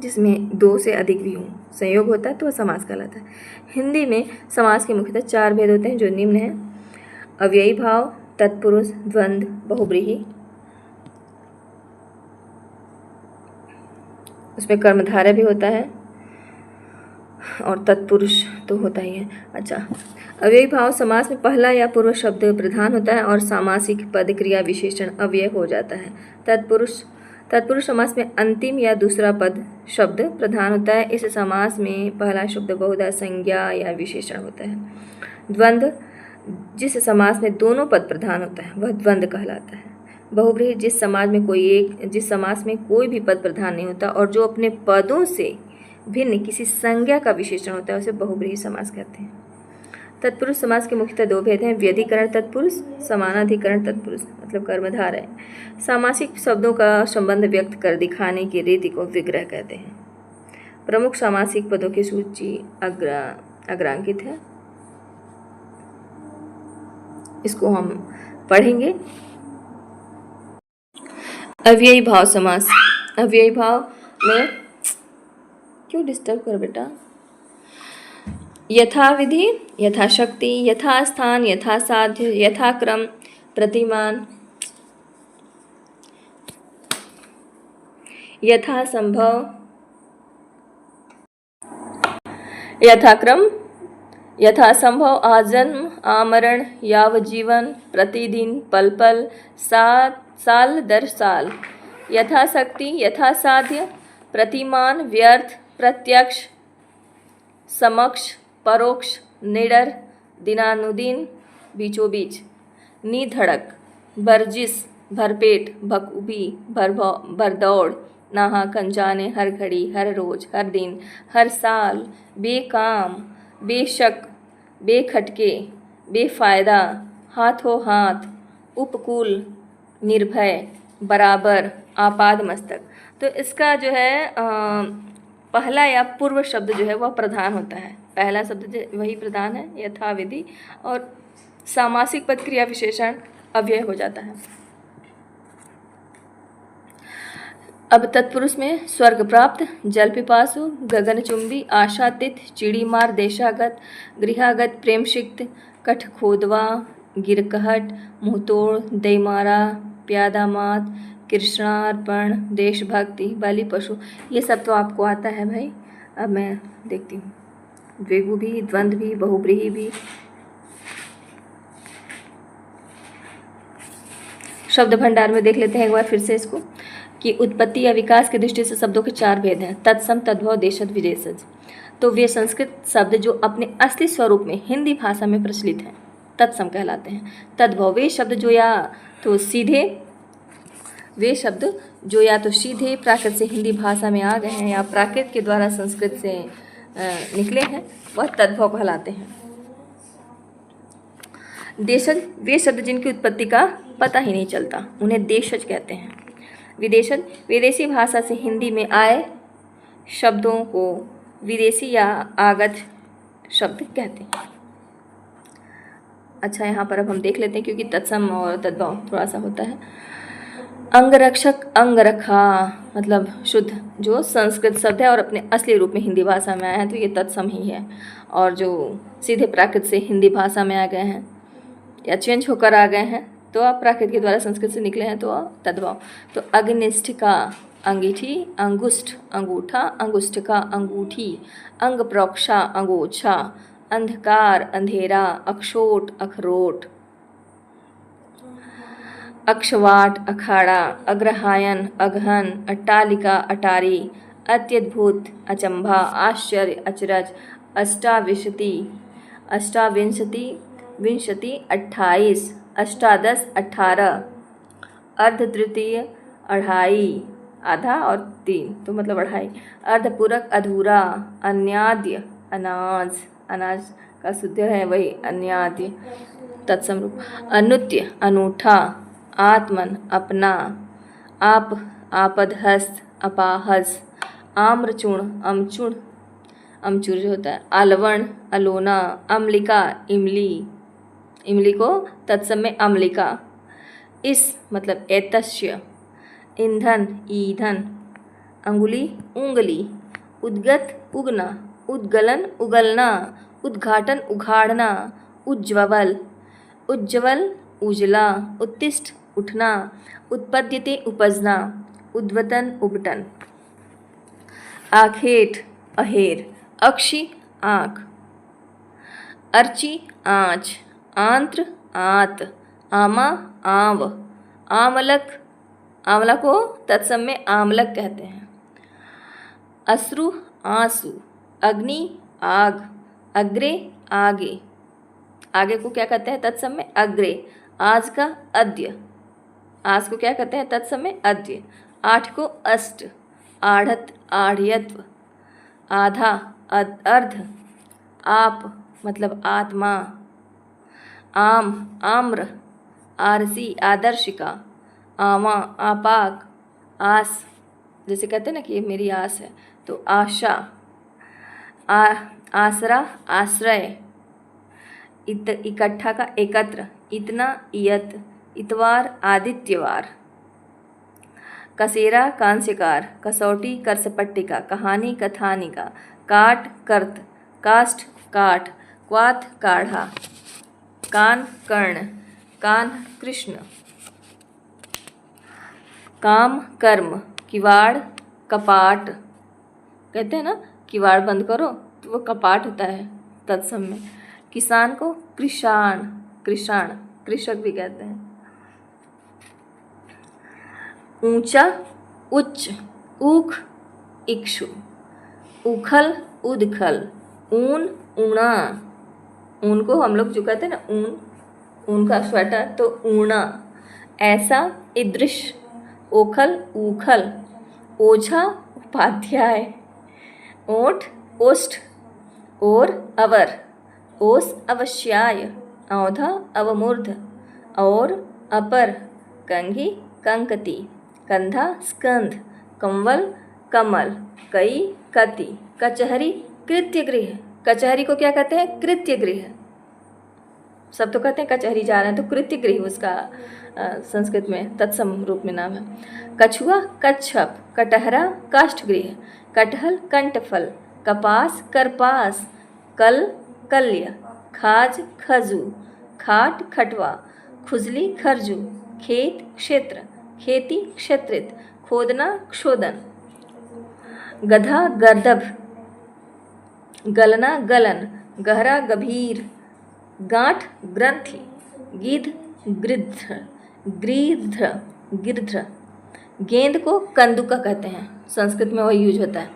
जिसमें दो से अधिक भी हों संयोग होता है तो वह समास कहलाता है। हिंदी में समास के मुख्यतः 4 भेद होते हैं जो निम्न हैं: अव्ययी भाव, तत्पुरुष, द्वंद्व, बहुब्रीहि। उसमें कर्मधारय भी होता है और तत्पुरुष तो होता ही है। अच्छा, अव्ययी भाव समास में पहला या पूर्व शब्द प्रधान होता है और सामासिक पद क्रिया विशेषण अव्यय हो जाता है। तत्पुरुष समास में अंतिम या दूसरा पद शब्द प्रधान होता है। इस समास में पहला शब्द बहुधा संज्ञा या विशेषण होता है। द्वंद्व जिस समास में दोनों पद प्रधान होता है वह द्वंद्व कहलाता है। बहुब्रीहि जिस समास में कोई भी पद प्रधान नहीं होता और जो अपने पदों से भिन्न किसी संज्ञा का विशेषण होता है उसे बहुब्रीहि समास कहते हैं। तत्पुरुष समास के मुख्यतः 2 भेद हैं: व्यधिकरण तत्पुरुष, समानाधिकरण तत्पुरुष, मतलब कर्मधारय। सामासिक शब्दों का संबंध व्यक्त कर दिखाने की रीति को विग्रह कहते हैं। प्रमुख सामासिक पदों की सूची अग्रांकित है, इसको हम पढ़ेंगे। अव्ययी भाव समास। अव्ययी भाव में क्यों डिस्टर्ब कर बेटा? यथाविधि, यथाशक्ति, यथास्थान, यथासाध्य, यथाक्रम, प्रतिमान, यथासंभव, यथाक्रम, यथासंभव, आजन्म, आमरण, यावज्जीवन, प्रतिदिन, पल पल, साल दर साल, यथाशक्ति, यथासाध्य, प्रतिमान, व्यर्थ, प्रत्यक्ष, समक्ष, परोक्ष, निडर, दिनानुदिन, बीचों बीच, निधड़क, बर्जिस, भरपेट, बखूबी, भरदौड़, नाहक, अनजाने, हर घड़ी, हर रोज, हर दिन, हर साल, बेकाम, बेशक, बेखटके, बेफायदा, हाथों हाथ, उपकूल, निर्भय, बराबर, आपाद मस्तक। तो इसका जो है पहला या पूर्व शब्द जो है वह प्रधान होता है। पहला शब्द वही प्रधान है, यथाविधि, और सामासिक पद क्रिया विशेषण अव्यय हो जाता है। अब तत्पुरुष में स्वर्ग प्राप्त, जल पिपासु, गगनचुंबी, आशातीत, चिड़ीमार, देशागत, गृहागत, प्रेमसिक्त, कठखोदवा, गिरकहट, मुंहतोड़, दैमारा, प्यादामात, कृष्णार्पण, देशभक्ति, बलि पशु, ये सब तो आपको आता है भाई। अब मैं देखती हूँ द्विगु भी, द्वंद्व भी, बहुब्रीहि भी। शब्द भंडार में देख लेते हैं एक बार फिर से इसको कि उत्पत्ति या विकास की दृष्टि से शब्दों के 4 भेद हैं: तत्सम, तद्भव, देशज, विदेशज। तो वे संस्कृत शब्द जो अपने असली स्वरूप में हिंदी भाषा में प्रचलित हैं तत्सम कहलाते हैं। तद्भव वे शब्द जो या तो सीधे प्राकृत से हिंदी भाषा में आ गए हैं या प्राकृत के द्वारा संस्कृत से निकले हैं वह तद्भव कहलाते हैं। देशज वे शब्द जिनकी उत्पत्ति का पता ही नहीं चलता उन्हें देशज कहते हैं। विदेशज विदेशी भाषा से हिंदी में आए शब्दों को विदेशी या आगत शब्द कहते हैं। अच्छा, यहाँ पर अब हम देख लेते हैं क्योंकि तत्सम और तद्भव थोड़ा सा होता है। अंगरक्षक, अंगरखा, मतलब शुद्ध जो संस्कृत शब्द है और अपने असली रूप में हिंदी भाषा में आया है तो ये तत्सम ही है। और जो सीधे प्राकृत से हिंदी भाषा में आ गए हैं या चेंज होकर आ गए हैं तो आप प्राकृत के द्वारा संस्कृत से निकले हैं तो तद्भव। तो अग्निष्ठिका अंगीठी, अंगुष्ठ अंगूठा, अंगुष्ठिका अंगूठी, अंग प्रोक्षा अंगोछा, अंधकार अंधेरा, अक्षोट अखरोट, अक्षवाट अखाड़ा, अग्रहायन अगहन, अट्टालिका अटारी, अत्यद्भुत अचंभा, आश्चर्य अचरज, अष्टाविंशति, विंशति 28, अष्टादश 18, अर्ध तृतीय अढ़ाई, आधा और 3 तो मतलब अढ़ाई, अर्धपूरक अधूरा, अन्याद्य अनाज, अनाज का शुद्ध है वही अन्याद्य तत्सम रूप, अनुत्य अनूठा, आत्मन अपना, आप, आपदहस्त, अपाहज, आम्रचूर्ण, अमचूर्ण, अमचूर जो होता है, अलवण, अलोना, अम्लिका, इमली, इमली को तत्सम में अम्लिका, इस मतलब एतस्य, ईंधन, ईंधन, अंगुली, उंगली, उद्गत, उगना, उद्गलन, उगलना, उद्घाटन, उघाड़ना, उज्ज्वल, उज्ज्वल, उजला, उत्तिष्ठ, उठना, उत्पद्यते, उपजना, उद्वतन, उपटन, आखेट, अहेर, अक्षी, आँख, अर्ची, आँच, आंत्र, आंत, आमा, आंव, आमलक, आंवला को तत्सम में आमलक कहते हैं, अश्रु, आंसू, अग्नि, आग, अग्रे, आगे, आगे को क्या कहते हैं तत्सम में अग्रे, आज का अद्य, आज को क्या कहते हैं तत्सम में अद्य, आठ को अष्ट, आढ़त, आढ़ियत्व, आधा, अर्ध, आप मतलब आत्मा, आम, आम्र, आरसी, आदर्शिका, आमा, आपाक, आस, जैसे कहते हैं ना कि ये मेरी आस है, तो आशा, आसरा, आश्रय, इकट्ठा का एकत्र, इतना, इयत, इतवार, आदित्यवार, कसेरा, कांस्यकार, कसौटी, करसपट्टिका, कहानी, कथानिका, काट, कर्त, काष्ठ, काठ, क्वाथ, काढ़ा, कान, कर्ण, कान, कृष्ण, काम, कर्म, किवाड़, कपाट, कहते हैं ना किवाड़ बंद करो तो वो कपाट होता है तत्सम में, किसान को कृषाण, कृषाण, कृषक भी कहते हैं, ऊंचा, उच्च, ऊख, इक्षु, उखल, उदखल, ऊन, ऊना, ऊन को हम लोग जो कहते हैं ना ऊन, ऊन का स्वेटर तो ऊना, ऐसा, ईदृश, ओखल, ऊखल, ओझा, उपाध्याय, ओठ, ओष्ठ, और, अवर, ओस, अवश्याय, औधा, अवमूर्ध, और, अपर, कंघी, कंकती, कंधा, स्कंध, कंवल, कमल, कई, कति, कचहरी, कृत्यगृह, कचहरी को क्या कहते हैं कृत्यगृह, सब तो कहते हैं कचहरी जा रहे हैं तो कृत्यगृह उसका संस्कृत में तत्सम रूप में नाम है, कछुआ, कच्छप, कटहरा, काष्ठगृह, कटहल, कंठफल, कपास, करपास, कल, कल्य, खाज, खजू, खाट, खटवा, खुजली, खरजू, खेत, क्षेत्र, खेती, क्षेत्रित, खोदना, क्षोदन, गधा, गर्दभ, गलना, गलन, गहरा, गभीर, गांठ, ग्रंथि, गिद्ध, गृध्र, गृध्र, गिर्ध्र, गेंद को कंदुका कहते हैं, संस्कृत में वही यूज होता है,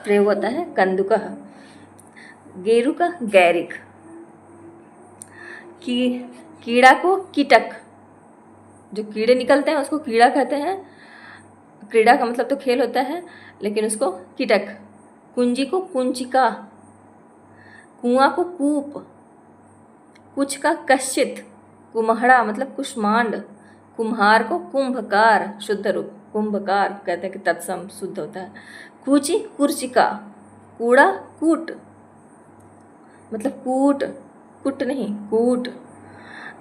प्रयोग होता है कंदुका, गेरू का गैरिक, कीड़ा को कीटक, जो कीड़े निकलते हैं उसको कीड़ा कहते हैं, क्रीड़ा का मतलब तो खेल होता है लेकिन उसको कीटक, कुंजी को कुंचिका, कुआं को कूप, कुछ का कश्चित, कुम्हड़ा मतलब कुष्मांड, कुम्हार को कुंभकार, शुद्ध रूप कुंभकार कहते हैं कि तत्सम शुद्ध होता है, कूची, कुर्चिका, कूड़ा, कूट मतलब कूट, कुट नहीं कूट,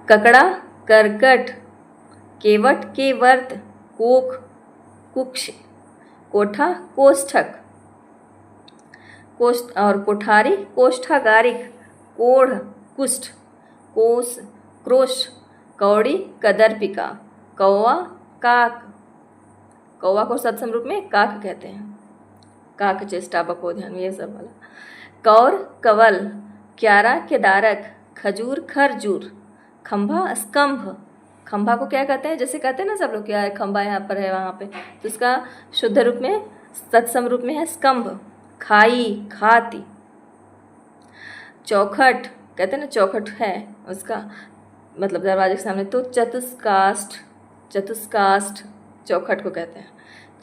ककड़ा, करकट, केवट, केवर्त, कोख, कुक्ष, कोठा, कोष्ठक, कोष्ठ और कोठारी, कोष्ठागारिक, कोढ़, कुष्ठ, कोस, क्रोश, कौड़ी, कदर्पिका, कौवा, काक, कौवा को सत्सम रूप में काक कहते हैं, काक, चेष्टा, बकोध्यान, ये सब वाला, कौर, कवल, क्यारा, केदारक, खजूर, खरजूर, खंभा, स्कंभ, खंभा को क्या कहते हैं, जैसे कहते हैं ना सब लोग क्या है खंभा यहाँ पर है वहाँ पे, तो उसका शुद्ध रूप में तत्सम रूप में है स्कंभ, खाई, खाती, चौखट, कहते हैं ना चौखट है उसका मतलब दरवाजे के सामने, तो चतुष्काष्ठ, चतुष्काष्ठ चौखट को कहते हैं,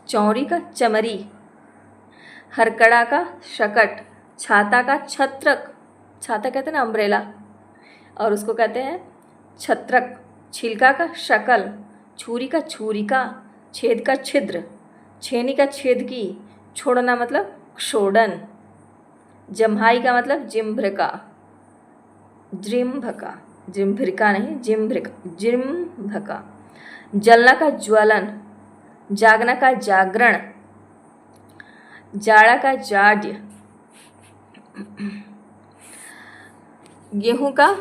चौड़ी का चमरी, हरकड़ा का शकट, छाता का छत्रक, छाता कहते हैं ना अम्ब्रेला और उसको कहते हैं छत्रक, छिलका का शकल, छुरी का छुरिका, छेद का छिद्र, छेनी का छेद की, छोड़ना मतलब क्षोड़न, जम्हाई का मतलब जिम्भृका, जिम्भका, जिम्भृका नहीं जिम्भृका, जिम्भका, जलना का ज्वलन, जागना का जागरण, जाड़ा का जाड्य, गेहूं का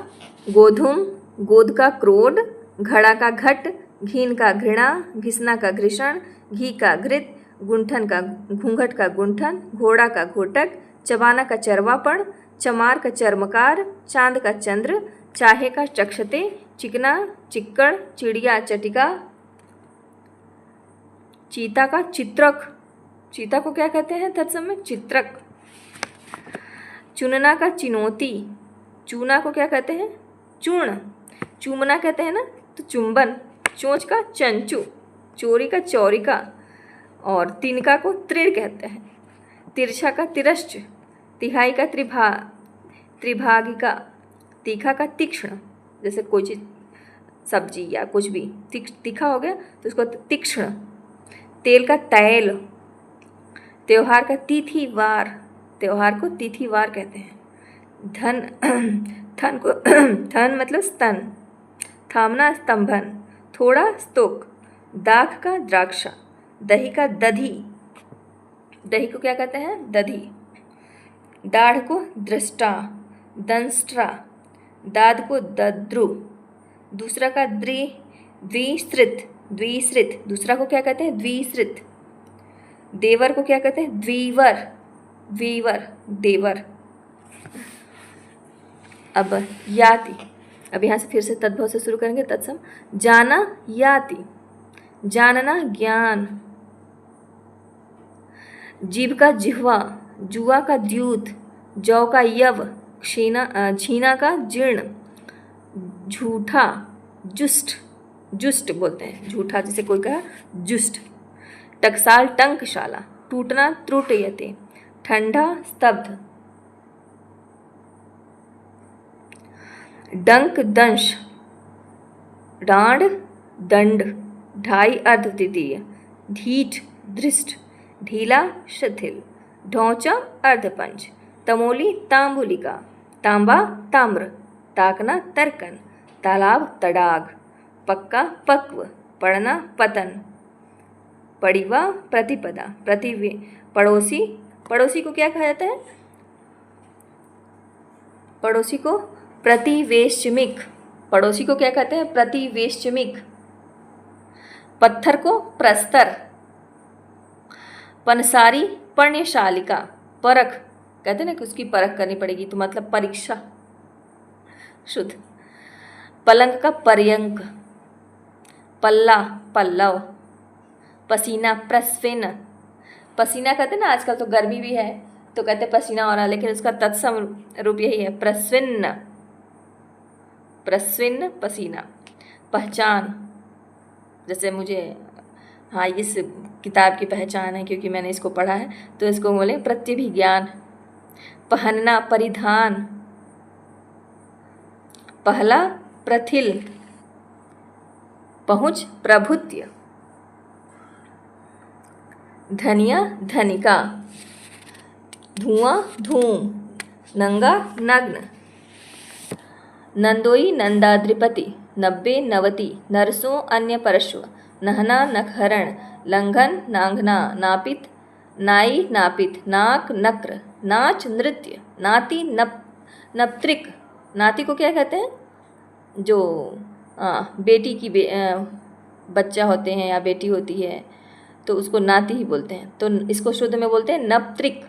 गोधुम, गोद का क्रोध, घड़ा का घट, घीन का घृणा, घिसना का घृषण, घी का घृत, गुंठन का घूंघट का गुंठन, घोड़ा का घोटक, चबाना का चरवापण, चमार का चर्मकार, चांद का चंद्र, चाहे का चक्षते, चिकना चिक्कड़, चिड़िया चटिका, चीता का चित्रक, चीता को क्या कहते हैं तत्सम चित्रक, चुनना का चिनौती, चूना को क्या कहते हैं चूर्ण, चूमना कहते हैं ना तो चुंबन, चोंच का चंचू, चोरी का चौरिका, और तिनका को त्रिर कहते हैं, तिरछा का तिरश्च, तिहाई का त्रिभागिका, तीखा का तीक्ष्ण, जैसे कोई चीज़ सब्जी या कुछ भी तीखा हो गया तो उसको तीक्ष्ण, तेल का तैल, त्योहार का तिथिवार, त्योहार को तिथिवार कहते हैं, धन थन को थन मतलब स्तन, थामना स्तंभन, थोड़ा स्तोक, दाख का द्राक्षा, दही का दधी, दही को क्या कहते हैं दधी, दाढ़ को दृष्टा, दंष्ट्रा, दाद को दद्रु, दूसरा का द्विश्रित, द्विश्रित, दूसरा को क्या कहते हैं द्विश्रित, देवर को क्या कहते हैं द्विवर, द्विवर देवर। अब याति, अब यहाँ से फिर से तद्भव से शुरू करेंगे तत्सम, जाना याति, जानना ज्ञान, जीभ का जिह्वा, जुआ का द्यूत, जौ का यव, छीना का जीर्ण, झूठा जुष्ट, जुष्ट बोलते हैं झूठा, जैसे कोई कहा जुष्ट, टकसाल टंकशाला, टूटना त्रुटयते, ठंडा स्तब्ध, डंक दंश, डांड दंड, ढाई अर्ध तृतीय, ढीठ धृष्ट, ढीला शिथिल, ढौचा अर्धपंच, तमोली तांबुलिका, तांबा ताम्र, ताकना तर्कन, तालाब तडाग, पक्का पक्व, पड़ना पतन, पड़िवा प्रतिपदा, पड़ोसी, पड़ोसी को क्या कहा जाता है पड़ोसी को प्रतिवेशमिक, पड़ोसी को क्या कहते हैं प्रतिवेशमिक, पत्थर को प्रस्तर, पनसारी पर्णशालिका, परख कहते हैं ना कि उसकी परख करनी पड़ेगी तो मतलब परीक्षा शुद्ध, पलंग का पर्यंक, पल्ला पल्लव, पसीना प्रस्विन, पसीना कहते हैं ना आजकल तो गर्मी भी है तो कहते हैं पसीना हो रहा, लेकिन उसका तत्सम रूप यही है प्रस्विन्न, प्रस्विन्न पसीना, पहचान, जैसे मुझे हाँ इस किताब की पहचान है क्योंकि मैंने इसको पढ़ा है तो इसको बोले प्रत्यभिज्ञान, पहनना परिधान, पहला प्रथिल, पहुँच प्रभुत्य, धनिया धनिका, धुआं धूम, नंगा नग्न, नंदोई नंदाद्रिपति, नब्बे नवति, नरसों अन्य परश्व, नहना नखहरण, लंघन नांगना, नापित नाई नापित, नाक नक्र, नाच नृत्य, नाती नपत्रिक, नाती को क्या कहते हैं जो बेटी की बच्चा होते हैं या बेटी होती है तो उसको नाती ही बोलते हैं, तो इसको शुद्ध में बोलते हैं नपत्रिक,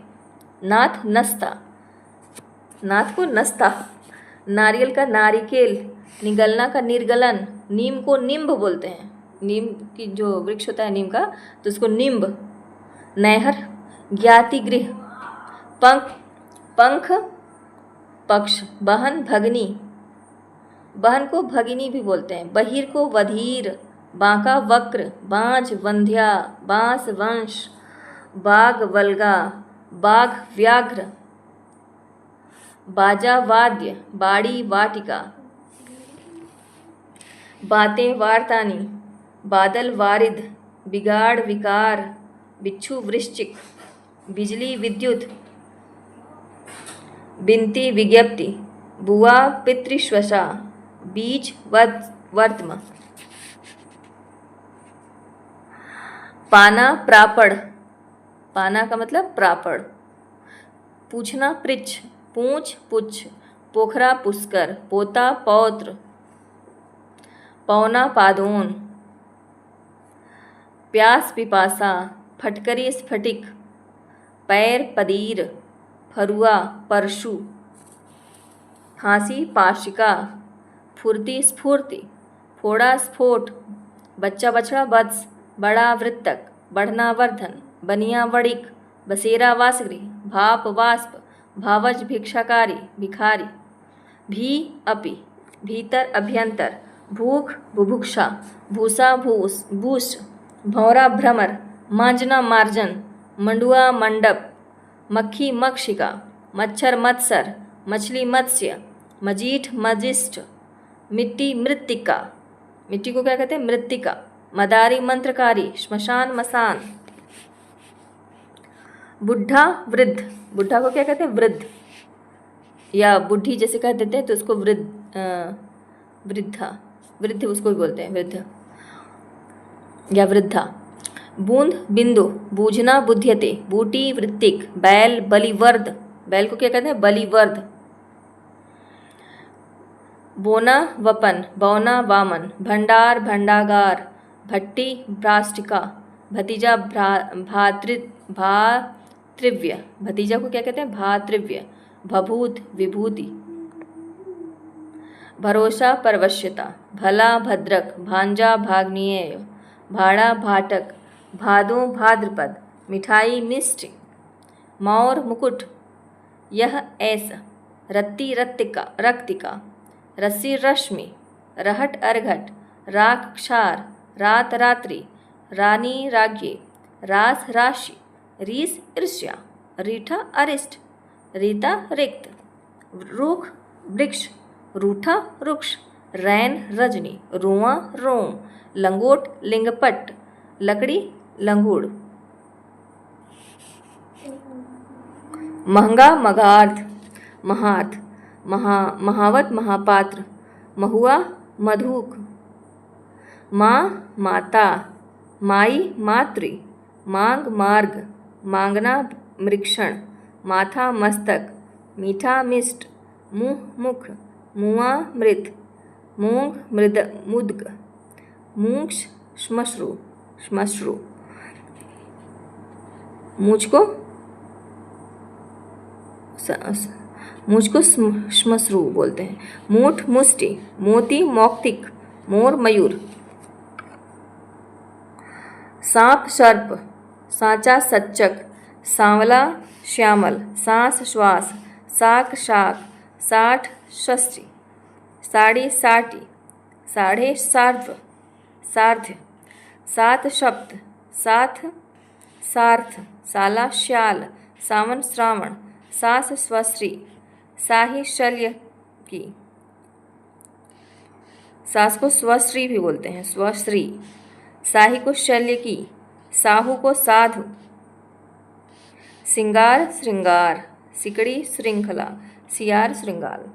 नाथ नस्ता, नाथ को नस्ता, नारियल का नारिकेल, निगलना का निर्गलन, नीम को निम्ब बोलते हैं, नीम की जो वृक्ष होता है नीम का तो उसको निम्ब, नहर ज्ञाति गृह, पंख पक्ष, बहन भगनी, बहन को भगिनी भी बोलते हैं, बहिर को वधीर, बांका वक्र, बाँझ वंध्या, बांस वंश, बाग वल्गा, बाघ व्याघ्र, बाजा वाद्य, बाड़ी वाटिका, बातें वार्तानी, बादल वारिद, बिगाड़ विकार, बिच्छू वृश्चिक, बिजली विद्युत, बिनती विज्ञप्ति, बुआ पितृश्वसा, बीज वर्तम, पाना प्रापड़, पाना का मतलब प्रापड़, पूछना पृच्छ, पूछ पुच्छ, पोखरा पुष्कर, पोता पौत्र, पौना पादोन, प्यास पिपासा, फटकरी स्फटिक, पैर पदीर, फरुआ परशु, फांसी पाशिका, फुर्ती स्फूर्ति, फोड़ा स्फोट, बच्चा बछड़ा वत्स, बड़ा वृत्तक, बढ़ना वर्धन, बनिया वड़िक, बसेरा वासगृह, भाप वाष्प, भावज भिक्षाकारी भिखारी, भी अपि, भीतर अभ्यंतर, भूख बुभुक्षा, भूसा भूस भूष, भौरा भ्रमर, मांजना मार्जन, मंडुआ मंडप, मक्खी मक्षिका, मच्छर मत्सर, मछली मत्स्य, मजीठ मजिष्ठ, मिट्टी मृत्तिका, मिट्टी को क्या कहते हैं मृत्तिका, मदारी मंत्रकारी, श्मशान मसान, बुढ़ा वृद्ध, बुढ़ा को क्या कहते हैं वृद्ध, या बुढ़ी जैसे कह देते हैं तो उसको वृद्धा, वृद्ध उसको भी बोलते हैं वृद्ध या वृद्धा। बूंद बिंदु, बूझना बुध्यते, बूटी वृत्तिक, बैल बलिवर्द, बैल को क्या कहते हैं बलिवर्द, बोना वपन, बौना वामन, भंडार भंडागार, भट्टी भ्राष्टिका, भतीजा भातृव्य, भतीजा को क्या कहते हैं भातृव्य, भभूत विभूति, भरोसा परवश्यता, भला भद्रक, भांजा भाग्नेय, भाड़ा भाटक, भादों भाद्रपद, मिठाई मिष्टि, मौर मुकुट, यह ऐसा, रत्ती रत्तिका रक्तिका, रस्सी रश्मि, रहट अरघट, राख क्षार, रात रात्रि, रानी राज्ञी, रास राशि, रीस ईर्ष्या, रीठा अरिष्ट, रीता रिक्त, रूख वृक्ष, रूठा रुक्ष, रैन रजनी, रुआ रोम, लंगोट लिंगपट, लकड़ी लंगूड़, महंगा मगार्थ, महार्थ, महावत महापात्र, महुआ मधुक, माँ माता, माई मातृ, मांग मार्ग, मांगना मृक्षण, माथा मस्तक, मीठा मिष्ट, मुँह मुख, मुआ मृत, मूंग मृद मुद्ग, मूक्ष श्मश्रु श्मश्रु, मुझको श्मश्रु बोलते हैं, मूठ मुष्टि, मोती मौक्तिक, मोर मयूर, सांप सर्प, सांचा सच्चक, सांवला श्यामल, सांस श्वास, साक शाक, साठ षष्ठी, साड़ी साटी, साढ़े सार्ध, सार्ध्य, सात शब्द, साथ सार्थ, साला श्याल, सावन श्रावण, सास स्वश्री, साही शल्य की, सास को स्वश्री भी बोलते हैं स्वश्री, साही को शल्य की, साहू को साधु, सिंगार श्रृंगार, सिकड़ी श्रृंखला, सियार श्रृंगार।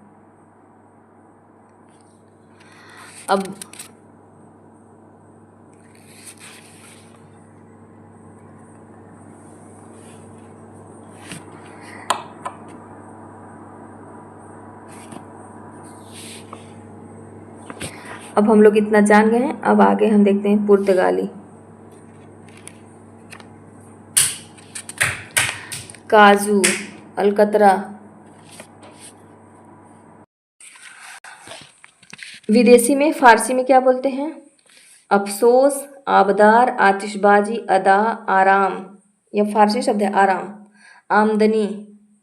अब हम लोग इतना जान गए हैं, अब आगे हम देखते हैं पुर्तगाली। काजू, अलकतरा। विदेशी में फारसी में क्या बोलते हैं? अफसोस, आबदार, आतिशबाजी, अदा, आराम, यह फारसी शब्द है आराम। आमदनी,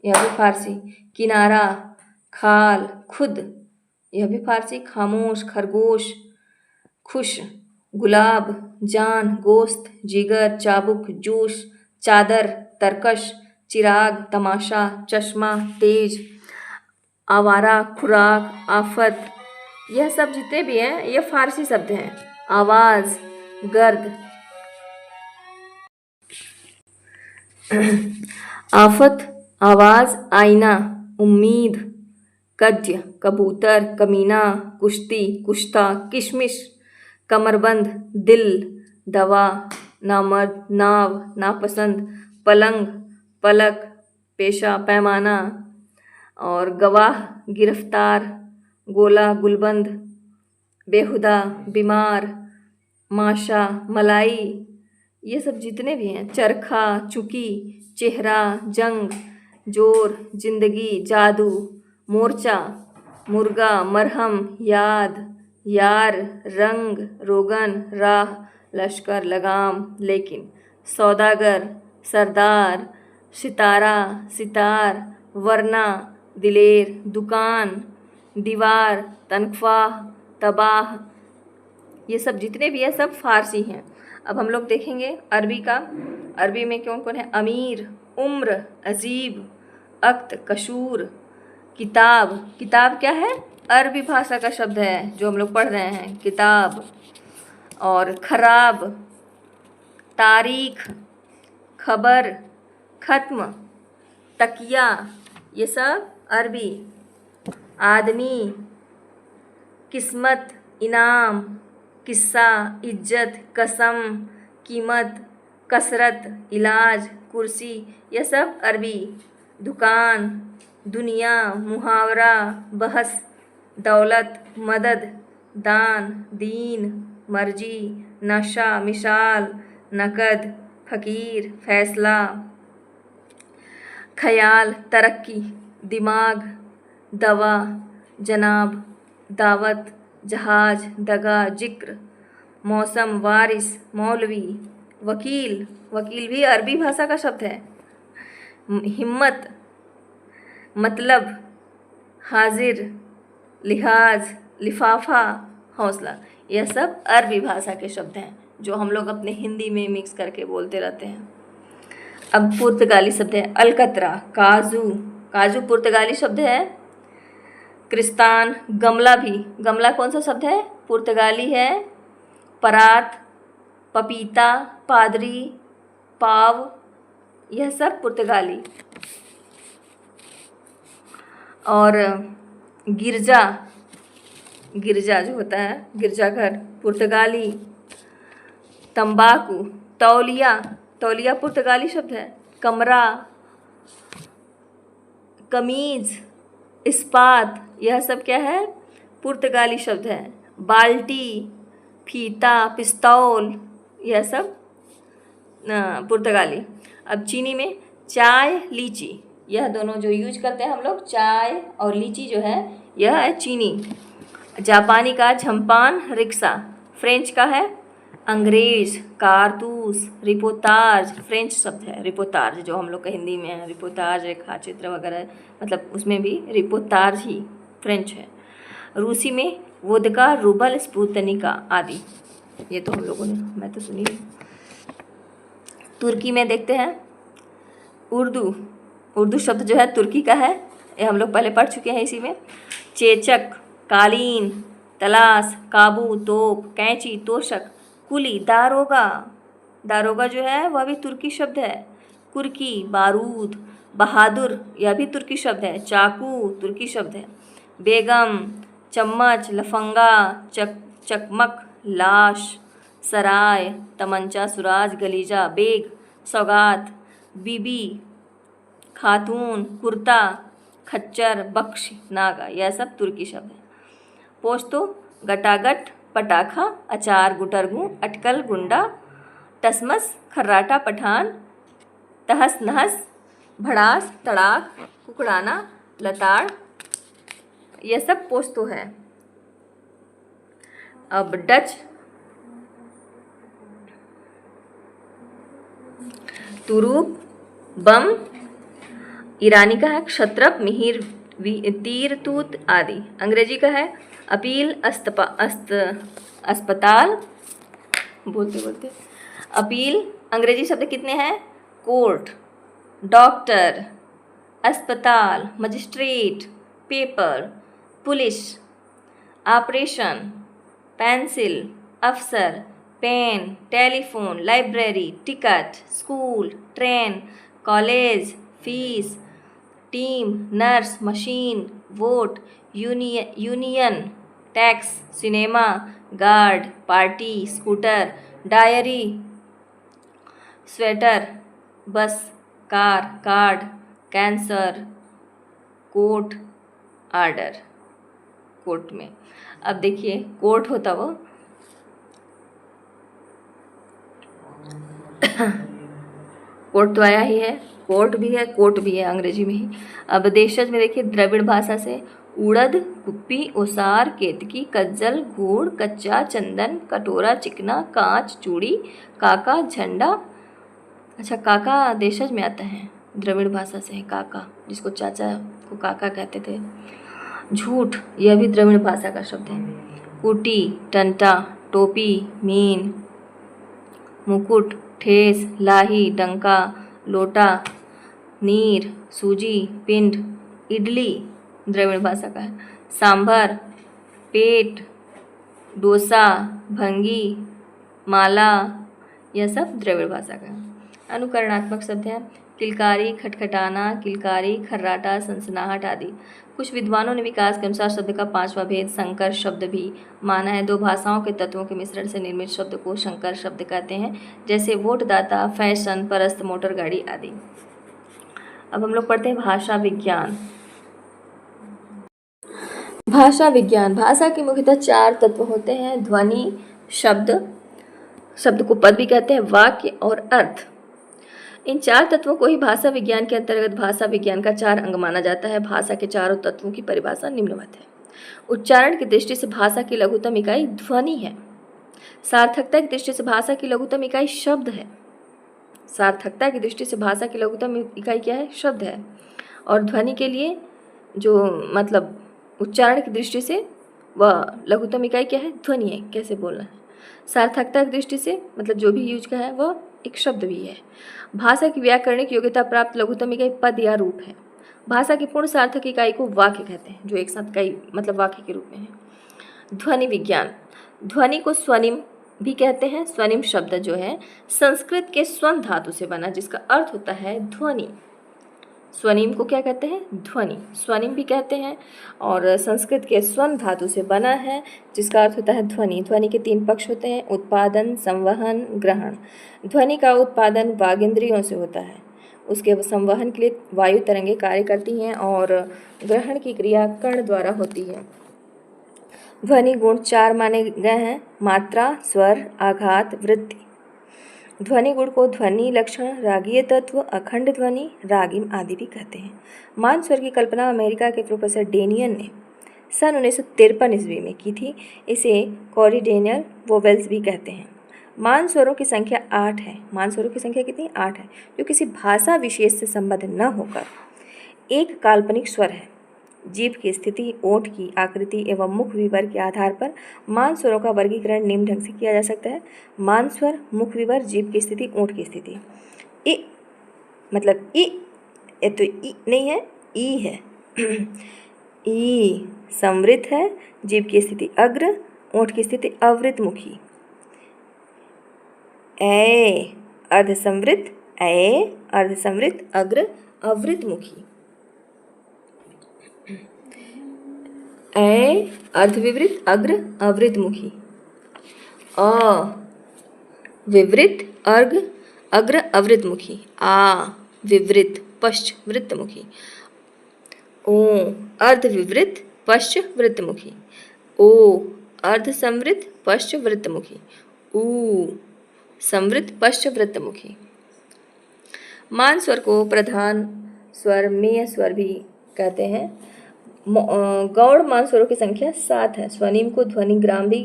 यह भी फारसी। किनारा, खाल, खुद, यह भी फारसी। खामोश, खरगोश, खुश, गुलाब, जान, गोश्त, जिगर, चाबुक, जूस, चादर, तरकश, चिराग, तमाशा, चश्मा, तेज, आवारा, खुराक, आफत, यह सब जितने भी हैं यह फारसी शब्द हैं। आवाज़, गर्द, आफत, आवाज़, आईना, उम्मीद, कद्य, कबूतर, कमीना, कुश्ती, कुश्ता, किशमिश, कमरबंद, दिल, दवा, नामर्द, नाव, नापसंद, पलंग, पलक, पेशा, पैमाना, और गवाह, गिरफ्तार, गोला, गुलबंद, बेहुदा, बीमार, माशा, मलाई, ये सब जितने भी हैं, चरखा, चुकी, चेहरा, जंग, जोर, जिंदगी, जादू, मोर्चा, मुर्गा, मरहम, याद, यार, रंग, रोगन, राह, लश्कर, लगाम, लेकिन, सौदागर, सरदार, सितारा, सितार, वरना, दिलेर, दुकान, दीवार, तनख्वाह, तबाह, ये सब जितने भी है सब फारसी हैं। अब हम लोग देखेंगे अरबी का। अरबी में कौन कौन है? अमीर, उम्र, अजीब, अक्त, कशूर, किताब। किताब क्या है? अरबी भाषा का शब्द है जो हम लोग पढ़ रहे हैं, किताब। और खराब, तारीख, खबर, खत्म, तकिया, ये सब अरबी। आदमी, किस्मत, इनाम, किस्सा, इज्जत, कसम, कीमत, कसरत, इलाज, कुर्सी, यह सब अरबी। दुकान, दुनिया, मुहावरा, बहस, दौलत, मदद, दान, दीन, मर्जी, नशा, मिसाल, नकद, फकीर, फैसला, ख्याल, तरक्की, दिमाग, दवा, जनाब, दावत, जहाज, दगा, जिक्र, मौसम, वारिस, मौलवी, वकील। वकील भी अरबी भाषा का शब्द है। हिम्मत, मतलब, हाजिर, लिहाज, लिफाफा, हौसला, यह सब अरबी भाषा के शब्द हैं जो हम लोग अपने हिंदी में मिक्स करके बोलते रहते हैं। अब पुर्तगाली शब्द है अलकतरा, काजू। काजू पुर्तगाली शब्द है। क्रिस्तान, गमला भी। गमला कौन सा शब्द है? पुर्तगाली है। परात, पपीता, पादरी, पाव, यह सब पुर्तगाली। और गिरजा, गिरजा जो होता है गिरजाघर, पुर्तगाली। तंबाकू, तौलिया, तौलिया पुर्तगाली शब्द है। कमरा, कमीज, इस्पात, यह सब क्या है? पुर्तगाली शब्द है। बाल्टी, फीता, पिस्तौल, यह सब पुर्तगाली। अब चीनी में चाय, लीची, यह दोनों जो यूज करते हैं हम लोग, चाय और लीची जो है यह है चीनी। जापानी का झम्पान, रिक्शा। फ्रेंच का है अंग्रेज, कारतूस, रिपोर्टाज, फ्रेंच शब्द है रिपोर्टाज, जो हम लोग का हिंदी में है रिपोर्टाज, रेखा चित्र वगैरह, मतलब उसमें भी रिपोर्टाज ही फ्रेंच है। रूसी में वोदका, रूबल, स्पुतनिका आदि, ये तो हम लोगों ने, मैं तो सुनी। तुर्की में देखते हैं उर्दू। उर्दू शब्द जो है तुर्की का है, ये हम लोग पहले पढ़ चुके हैं इसी में। चेचक, कालीन, तलाश, काबू, तोप, कैंची, तोशक, कुली, दारोगा। दारोगा जो है वह भी तुर्की शब्द है। कुर्की, बारूद, बहादुर, यह भी तुर्की शब्द है। चाकू तुर्की शब्द है। बेगम, चम्मच, लफंगा, चकमक, लाश, सराय, तमंचा, सुराज, गलीजा, बेग, सौगात, बीबी, खातून, कुर्ता, खच्चर, बख्श, नागा, यह सब तुर्की शब्द है। पोस्तो, गटागट, पटाखा, अचार, गुटरगू, अटकल, गुंडा, टसमस, खर्राटा, पठान, तहस नहस, भड़ास, तड़ाक, कुकड़ाना, लताड़, यह सब पोस्तो है। अब डच, तुरूप, बम, ईरानी का है क्षत्रप, मिहिर, तीर, तूत आदि। अंग्रेजी का है अपील, अस्पताल, बोलते बोलते अपील। अंग्रेजी शब्द कितने हैं? कोर्ट, डॉक्टर, अस्पताल, magistrate, paper, police, operation, pencil, अफसर, pen, telephone, library, ticket, school, train, college, fees, team, nurse, machine, vote, union, tax, cinema, guard, party, scooter, diary, sweater, bus, car, card, cancer, court, order. Court में अब देखिए कोर्ट होता वो कोर्ट तो आया ही है, कोर्ट भी है, कोर्ट भी है अंग्रेजी में ही। अब देशज में देखिए द्रविड़ भाषा से उड़द, कुप्पी, ओसार, केतकी, कज्जल, घूड़, कच्चा, चंदन, कटोरा, चिकना, कांच, चूड़ी, काका, झंडा। अच्छा काका देशज में आता है, द्रविड़ भाषा से है काका, जिसको चाचा को काका कहते थे। झूठ यह भी द्रविड़ भाषा का शब्द है। कुटी, टंटा, टोपी, मीन, मुकुट, ठेस, लाही, डंका, लोटा, नीर, सूजी, पिंड, इडली द्रविड़ भाषा का है। सांभर, पेट, डोसा, भंगी, माला, यह सब द्रविड़ भाषा का है। अनुकरणात्मक शब्द हैं किलकारी, खटखटाना, किलकारी, खर्राटा, सनसनाहट आदि। कुछ विद्वानों ने विकास के अनुसार शब्द का पांचवा भेद संकर शब्द भी माना है। दो भाषाओं के तत्वों के मिश्रण से निर्मित शब्द को संकर शब्द कहते हैं, जैसे वोटदाता, फैशन, परस्त, मोटर गाड़ी आदि। अब हम लोग पढ़ते हैं भाषा विज्ञान। भाषा विज्ञान, भाषा के मुख्यतः चार तत्व होते हैं: ध्वनि, शब्द, शब्द को पद भी कहते हैं, वाक्य और अर्थ। इन चार तत्वों को ही भाषा विज्ञान के अंतर्गत भाषा विज्ञान का चार अंग माना जाता है। भाषा के चारों तत्वों की परिभाषा निम्नवत है। उच्चारण की दृष्टि से भाषा की लघुत्तम इकाई ध्वनि है। सार्थकता की दृष्टि से भाषा की लघुत्तम इकाई शब्द है। सार्थकता की दृष्टि से भाषा की लघुत्तम इकाई क्या है? शब्द है। और ध्वनि के लिए जो मतलब उच्चारण की दृष्टि से वह लघुत्तम इकाई क्या है? ध्वनि है, कैसे बोलना है। सार्थकता की दृष्टि से मतलब जो भी यूज का है वह एक शब्द भी है। भाषा की व्याकरणिक योग्यता प्राप्त लघुत्तम इकाई पद या रूप है। भाषा की पूर्ण सार्थक इकाई को वाक्य कहते हैं, जो एक साथ कई मतलब वाक्य के रूप में है। ध्वनि विज्ञान, ध्वनि को स्वनिम भी कहते हैं। स्वनिम शब्द जो है संस्कृत के स्वन धातु से बना, जिसका अर्थ होता है ध्वनि। स्वनिम को क्या कहते हैं? ध्वनि, स्वनिम भी कहते हैं। और संस्कृत के स्वन धातु से बना है, जिसका अर्थ होता है ध्वनि। ध्वनि के तीन पक्ष होते हैं: उत्पादन, संवहन, ग्रहण। ध्वनि का उत्पादन वागेंद्रियों से होता है। उसके संवहन के लिए वायु तरंगे कार्य करती हैं और ग्रहण की क्रिया कर्ण द्वारा होती है। ध्वनि गुण चार माने गए हैं: मात्रा, स्वर, आघात, वृद्धि। ध्वनि गुण को ध्वनि लक्षण, रागीय तत्व, अखंड ध्वनि, रागिम आदि भी कहते हैं। मान स्वर की कल्पना अमेरिका के प्रोफेसर डेनियन ने सन 1953 ईस्वी में की थी। इसे कॉरिडेनियल वोवेल्स भी कहते हैं। मान स्वरों की संख्या 8 है। मान स्वरों की संख्या कितनी? 8 है, जो किसी भाषा विशेष से संबद्ध न होकर एक काल्पनिक स्वर है। जीभ की स्थिति, ओठ की आकृति एवं मुख विवर के आधार पर मान स्वरों का वर्गीकरण निम्न ढंग से किया जा सकता है: मान स्वर, मुख विवर, जीभ की स्थिति, ओठ की स्थिति। इ मतलब इ, ये तो इ नहीं है, ई है। ई संवृत है, जीभ की स्थिति अग्र, ओठ की स्थिति अवृतमुखी। ए अर्धसंवृत, ए अर्धसंवृत, अग्र अवृतमुखी। ए अर्धविवृत, अग्र अवृतमुखी। अ विवृत, अग्र अवृतमुखी। आ विवृत, पश्च वृत्तमुखी। ओ अर्धविवृत, पश्च वृत्तमुखी। ओ अर्धसंवृत, पश्च वृत्तमुखी। ऊ संवृत, पश्च वृत्तमुखी। मान स्वर को प्रधान स्वर, मेय स्वर भी कहते हैं। गौड़ मान स्वरों की संख्या 7 है। स्वनिम को ध्वनिग्राम भी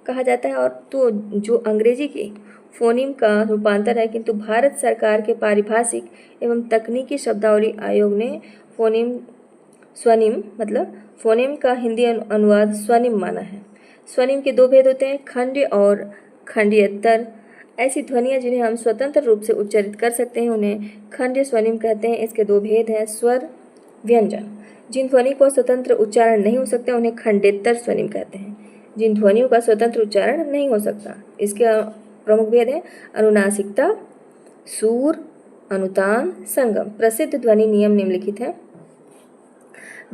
कहा जाता है, और तो जो अंग्रेजी के फोनिम का रूपांतर है, किंतु भारत सरकार के पारिभाषिक एवं तकनीकी शब्दावली आयोग ने स्वनिम मतलब फोनिम का हिंदी अनुवाद स्वनिम माना है। स्वनिम के दो भेद होते हैं: खंड्य और खंड्येतर। ऐसी ध्वनियाँ जिन्हें हम स्वतंत्र रूप से उच्चारित कर सकते हैं उन्हें खंड्य स्वनिम कहते हैं। इसके दो भेद हैं: स्वर, व्यंजन। जिन ध्वनि को स्वतंत्र उच्चारण नहीं हो सकते उन्हें खंडेतर स्वनिम कहते हैं। जिन ध्वनियों का स्वतंत्र उच्चारण नहीं हो सकता, इसके प्रमुख भेद हैं: अनुनासिकता, सूर, अनुतान संगम। प्रसिद्ध ध्वनि नियम निम्नलिखित है।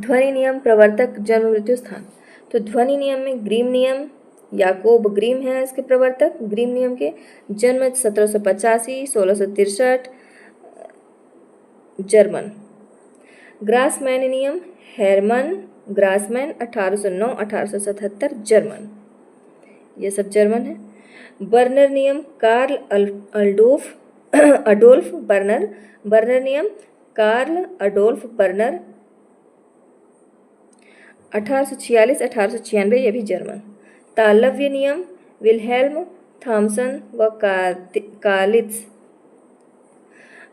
ध्वनि नियम प्रवर्तक जन्म मृत्यु स्थान। तो ध्वनि नियम में ग्रीम नियम, याकोब ग्रीम है इसके प्रवर्तक। ग्रीम नियम के जन्म 1785, 1663 जर्मन। ग्रासमैन नियम हेरमन ग्रासमैन 1809 1877 जर्मन, ये सब जर्मन है। बर्नर नियम कार्ल अडोल्फ बर्नर। बर्नर नियम कार्ल अडोल्फ बर्नर 1846 1896, ये भी जर्मन। तालव्य नियम विल्हेल्म थॉमसन व कालित्स।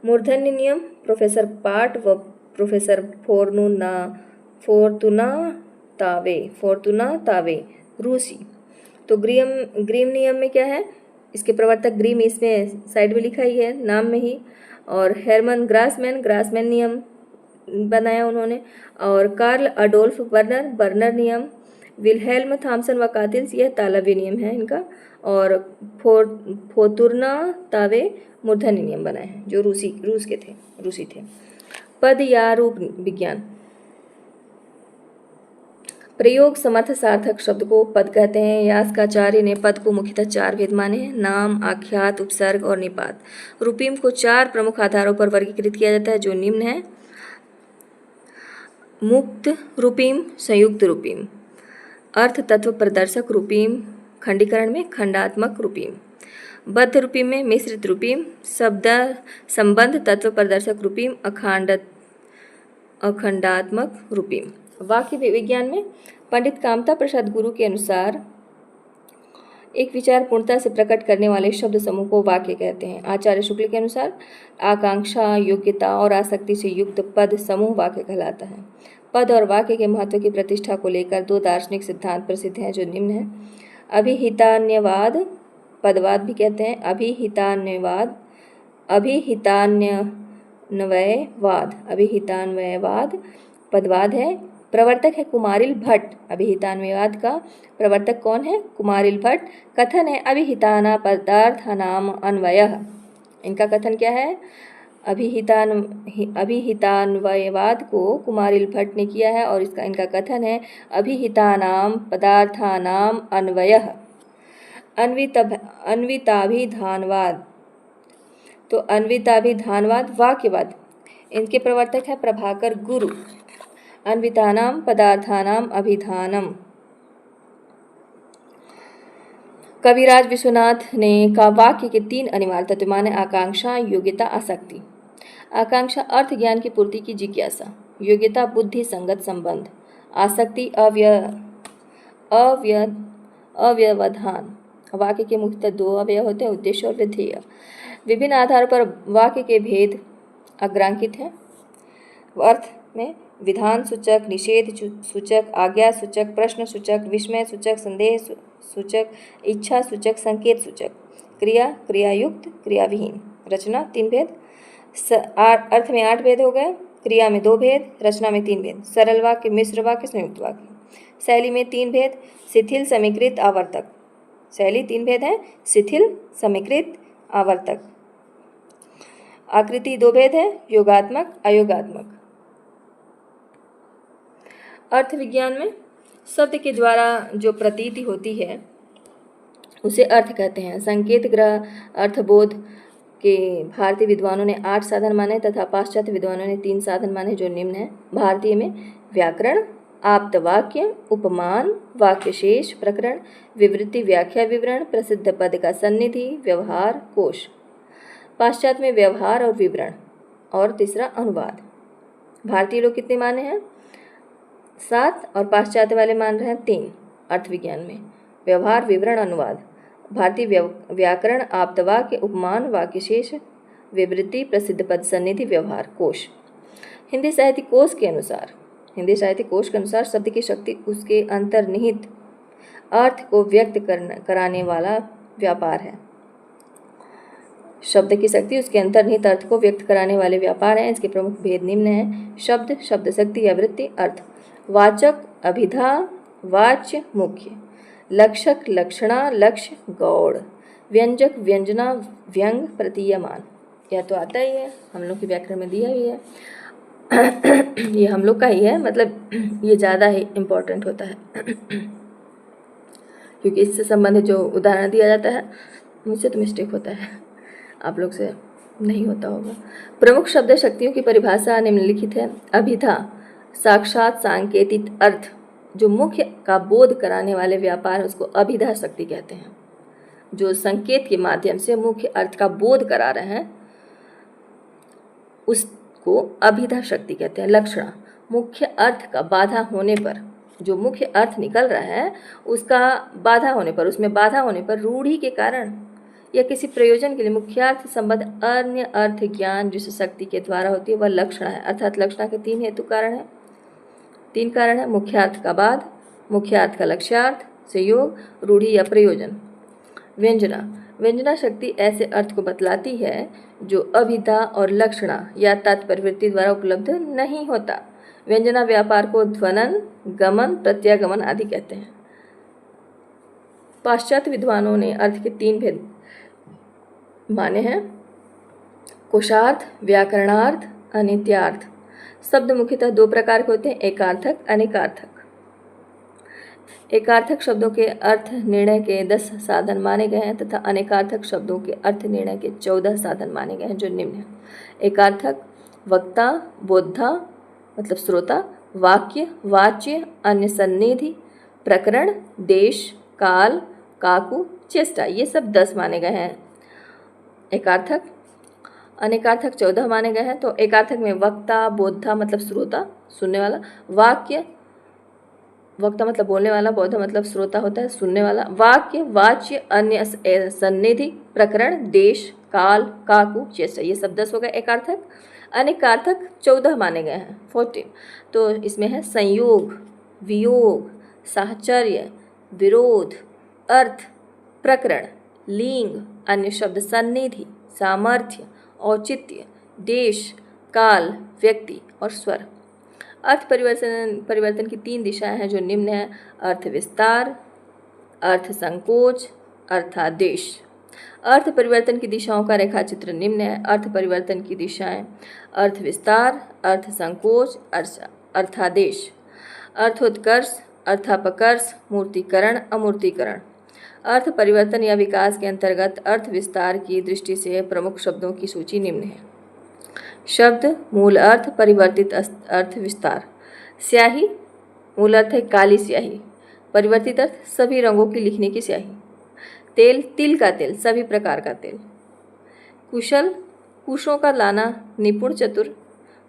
मूर्धन्य नियम प्रोफेसर पाट व प्रोफेसर फोर्तुना तावे रूसी। तो ग्रीम नियम में क्या है, इसके प्रवर्तक ग्रीम इसमें साइड में लिखा ही है नाम में ही। और हेरमन ग्रासमैन नियम बनाया उन्होंने। और कार्ल अडोल्फ बर्नर नियम। विल्हेल्म थॉमसन व कातिल्स, यह तालव्य नियम है इनका। और फोर्तुना तावे मूर्धन्य नियम बनाए हैं जो रूसी थे। पद या रूप विज्ञान। प्रयोग समर्थ सार्थक शब्द को पद कहते हैं। यास्काचार्य ने पद को मुख्यतः 4 भेद माने हैं, नाम, आख्यात, उपसर्ग और निपात। रूपीम को 4 प्रमुख आधारों पर वर्गीकृत किया जाता है जो निम्न है। मुक्त रूपीम, संयुक्त रूपीम, अर्थ तत्व प्रदर्शक रूपीम, खंडीकरण में खंडात्मक रूपीम, बद्ध रूपीम में मिश्रित रूपीम, शब्द संबंध तत्व प्रदर्शक रूपीम, अखंडात्मक रूपीम। वाक्य विज्ञान में पंडित कामता प्रसाद गुरु के अनुसार एक विचार पूर्णता से प्रकट करने वाले शब्द समूह को वाक्य कहते हैं। आचार्य शुक्ल के अनुसार आकांक्षा, योग्यता और आसक्ति से युक्त पद समूह वाक्य कहलाता है। पद और वाक्य के महत्व की प्रतिष्ठा को लेकर 2 दार्शनिक सिद्धांत प्रसिद्ध हैं जो निम्न है। अभिहितान्यवाद, पदवाद भी कहते हैं। अभिहितान्वयवाद पदवाद है। प्रवर्तक है कुमारिल भट्ट। अभिहितान्वयवाद का प्रवर्तक कौन है? कुमारिल भट्ट। कथन है अभिहिताना पदार्थानाम अन्वयः। इनका कथन क्या है? अभिहितान्वयवाद को कुमारिल भट्ट ने किया है और इनका कथन है अभिहितानाम पदार्थानाम अन्वयः। अन्विताभिधानवाद, तो अन्विताभिधानवाद वाक्यवाद, इनके प्रवर्तक है प्रभाकर गुरु। अन्वितानाम पदार्थानाम अभिधानम। कविराज विश्वनाथ ने का वाक्य के 3 अनिवार्य तत्व माने आकांक्षा, योग्यता, आसक्ति। आकांक्षा अर्थ ज्ञान की पूर्ति की जिज्ञासा, योग्यता बुद्धि संगत संबंध, आसक्ति अव्यवधान। वाक्य के मुख्यतः 2 अवयव होते हैं, उद्देश्य और विधेय। विभिन्न आधारों पर वाक्य के भेद अग्रांकित हैं। अर्थ में विधान सूचक, निषेध सूचक, आज्ञा सूचक, प्रश्न सूचक, विस्मय सूचक, संदेह सूचक, इच्छा सूचक, संकेत सूचक। क्रिया, क्रियायुक्त, क्रियाविहीन। रचना 3 भेद। अर्थ में 8 भेद हो गए, क्रिया में 2 भेद, रचना में 3 भेद। सरल वाक्य, मिश्र वाक्य, संयुक्त वाक्य। शैली में 3 भेद, शिथिल, समीकृत, आवर्तक। शैली 3 भेद है, शिथिल, समीकृत, आवर्तक। आकृति 2 भेद है, योगात्मक, अयोगात्मक। अर्थ विज्ञान में शब्द के द्वारा जो प्रतीति होती है उसे अर्थ कहते हैं। संकेत ग्रह अर्थबोध के भारतीय विद्वानों ने 8 साधन माने तथा पाश्चात्य विद्वानों ने 3 साधन माने जो निम्न है। भारतीय में व्याकरण, आप्तवाक्य, उपमान, वाक्यशेष, प्रकरण, विवृत्ति, व्याख्या, विवरण, प्रसिद्ध पद का सन्निधि, व्यवहार, कोश। पाश्चात्य में व्यवहार और विवरण और तीसरा अनुवाद। भारतीय लोग कितने माने हैं? 7 और पाश्चात्य वाले मान रहे हैं 3। अर्थ विज्ञान में व्यवहार, विवरण, अनुवाद। भारतीय व्याकरण, आप्तवाक्य, उपमान, वाक्यशेष, विवृत्ति, प्रसिद्ध पद, सन्निधि, व्यवहार, कोश। हिंदी साहित्य कोश के अनुसार शब्द की शक्ति उसके अंतर्निहित अर्थ को व्यक्त कराने वाला व्यापार है। शब्द की शक्ति उसके अंतर्निहित अर्थ को व्यक्त कराने वाले व्यापार हैं। इसके प्रमुख भेद निम्न हैं। शब्द, शब्द शक्ति, आवृत्ति, अर्थ। वाचक, अभिधा, वाच्य, मुख्य। लक्षक, लक्षणा, लक्ष्य, गौड़। व्यंजक, व्यंजना, व्यंग, प्रतीयमान। यह तो आता ही है, हम लोग के व्याकरण में दिया ही है। ये हम लोग का ही है, मतलब ये ज़्यादा ही इम्पोर्टेंट होता है क्योंकि इससे संबंधित जो उदाहरण दिया जाता है मुझसे तो मिस्टेक होता है, आप लोग से नहीं होता होगा। प्रमुख शब्द शक्तियों की परिभाषा निम्नलिखित है। अभिधा, साक्षात सांकेतिक अर्थ, जो मुख्य का बोध कराने वाले व्यापार है उसको अभिधा शक्ति कहते हैं। जो संकेत के माध्यम से मुख्य अर्थ का बोध करा रहे हैं उसको अभिधा शक्ति कहते हैं। लक्षणा, मुख्य अर्थ का बाधा होने पर, जो मुख्य अर्थ निकल रहा है उसका बाधा होने पर, उसमें बाधा होने पर, रूढ़ी के कारण या किसी प्रयोजन के लिए मुख्यार्थ संबंध अन्य अर्थ ज्ञान जिस शक्ति के द्वारा होती है वह लक्षणा है। अर्थात लक्षणा के तीन कारण है। मुख्यार्थ का बाद, मुख्यार्थ का लक्ष्यार्थ से योग, रूढ़ी या प्रयोजन। व्यंजना शक्ति ऐसे अर्थ को बतलाती है जो अभिधा और लक्षणा या तात्पर्यवृत्ति द्वारा उपलब्ध नहीं होता। व्यंजना व्यापार को ध्वनन, गमन, प्रत्यागमन आदि कहते हैं। पाश्चात्य विद्वानों ने अर्थ के तीन भेद माने हैं: कोशार्थ, व्याकरणार्थ, अनित्यार्थ। शब्द मुख्यतः दो प्रकार के होते हैं: एकार्थक, अनेकार्थक। एकार्थक शब्दों के अर्थ निर्णय के 10 साधन माने गए हैं तथा अनेकार्थक शब्दों के अर्थ निर्णय के 14 साधन माने गए हैं जो निम्न हैं। एकार्थक: वक्ता, बोद्धा मतलब श्रोता, वाक्य, वाच्य, अन्य सन्निधि, प्रकरण, देश, काल, काकु, चेष्टा, ये सब 10 माने गए हैं एकार्थक। अनेकार्थक 14 माने गए हैं। तो एकार्थक में वक्ता, बोद्धा मतलब श्रोता, सुनने वाला, वाक्य, वक्ता मतलब बोलने वाला, बोद्धा मतलब श्रोता होता है, सुनने वाला, वाक्य, वाच्य, अन्य सन्निधि, प्रकरण, देश, काल, काकु, चेष्टा, ये सब 10 हो गए एकार्थक। अनेकार्थक 14 माने गए हैं, 14। तो इसमें है संयोग, वियोग, साहचर्य, विरोध, अर्थ, प्रकरण, लिंग, अन्य शब्द सन्निधि, सामर्थ्य, औचित्य, देश, काल, व्यक्ति और स्वर। अर्थ परिवर्तन की 3 दिशाएं हैं जो निम्न है: अर्थ विस्तार, अर्थ संकोच, अर्थादेश। अर्थ परिवर्तन की दिशाओं का रेखाचित्र निम्न है। अर्थ परिवर्तन की दिशाएं: अर्थ विस्तार, अर्थ संकोच, अर्थादेश। अर्थोत्कर्ष, अर्थापकर्ष, मूर्तिकरण, अमूर्तिकरण। अर्थ परिवर्तन या विकास के अंतर्गत अर्थ विस्तार की दृष्टि से प्रमुख शब्दों की सूची निम्न है। शब्द मूल अर्थ, परिवर्तित अर्थ, विस्तार। स्याही मूल अर्थ है काली स्याही, परिवर्तित अर्थ सभी रंगों की लिखने की स्याही। तेल, तिल का तेल, सभी प्रकार का तेल। कुशल, कुशों का लाना, निपुण, चतुर।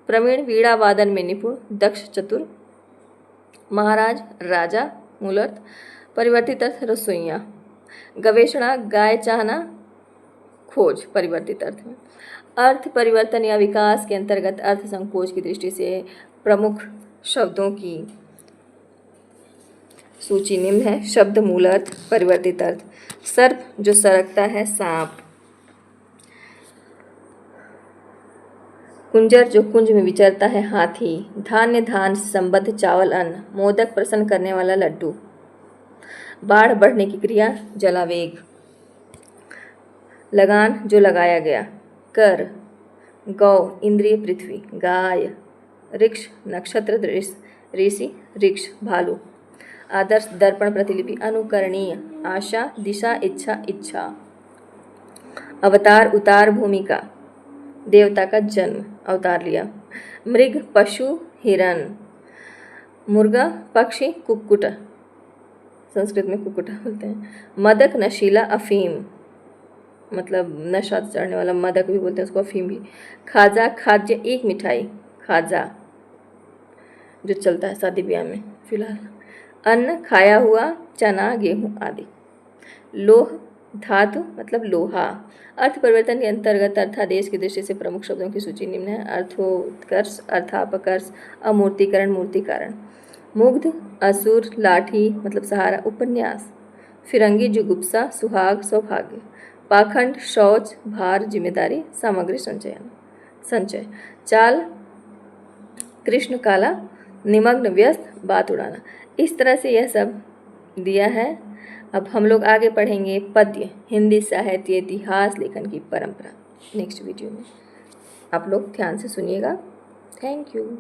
प्रवीण, वीणा वादन में निपुण, दक्ष, चतुर। महाराज, राजा, मूल अर्थ, परिवर्तित अर्थ रसोइया। गवेषणा, गाय चाहना, खोज, परिवर्तित अर्थ में। अर्थ परिवर्तन या विकास के अंतर्गत अर्थ संकोच की दृष्टि से प्रमुख शब्दों की सूची निम्न है। शब्द मूल अर्थ, परिवर्तित अर्थ। सर्प जो सरकता है, सांप। कुंजर जो कुंज में विचरता है, हाथी। धान्य, धान से संबद्ध चावल, अन्न। मोदक प्रसन्न करने वाला लड्डू। बाढ़ बढ़ने की क्रिया, जलावेग। लगान जो लगाया गया। कर, गौ, इंद्रिय, पृथ्वी। गाय, ऋक्ष, नक्षत्र, ऋषि, ऋक्ष, भालू। आदर्श, दर्पण, प्रतिलिपि। अनुकरणीय, आशा, दिशा, इच्छा, इच्छा। अवतार, उतार, भूमिका। देवता का जन्म, अवतार लिया। मृग, पशु, हिरण। मुर्गा, पक्षी, कुक्कुट, संस्कृत में कुक्कुट बोलते हैं। मदक, नशीला, अफीम मतलब नशा चढ़ने वाला, मदक भी बोलते हैं उसको, अफीम भी। खाजा, खाद्य, एक मिठाई, खाजा जो चलता है शादी ब्याह में फिलहाल। अन्न, खाया हुआ, चना, गेहूँ आदि। लोह, धातु मतलब लोहा। अर्थ परिवर्तन के अंतर्गत अर्थादेश की दृष्टि से प्रमुख शब्दों की सूची निम्न है। अर्थोत्कर्ष, अर्थापकर्ष, अमूर्तिकरण, मूर्तिकरण। मुग्ध, असुर, लाठी मतलब सहारा, उपन्यास। फिरंगी, जुगुप्सा, सुहाग, सौभाग्य। पाखंड, शौच, भार, जिम्मेदारी, सामग्री संचय। चाल, कृष्ण काला, निमग्न, व्यस्त, बात उड़ाना। इस तरह से यह सब दिया है। अब हम लोग आगे पढ़ेंगे पद्य, हिंदी साहित्य इतिहास लेखन की परंपरा। नेक्स्ट वीडियो में। आप लोग ध्यान से सुनिएगा। Thank you.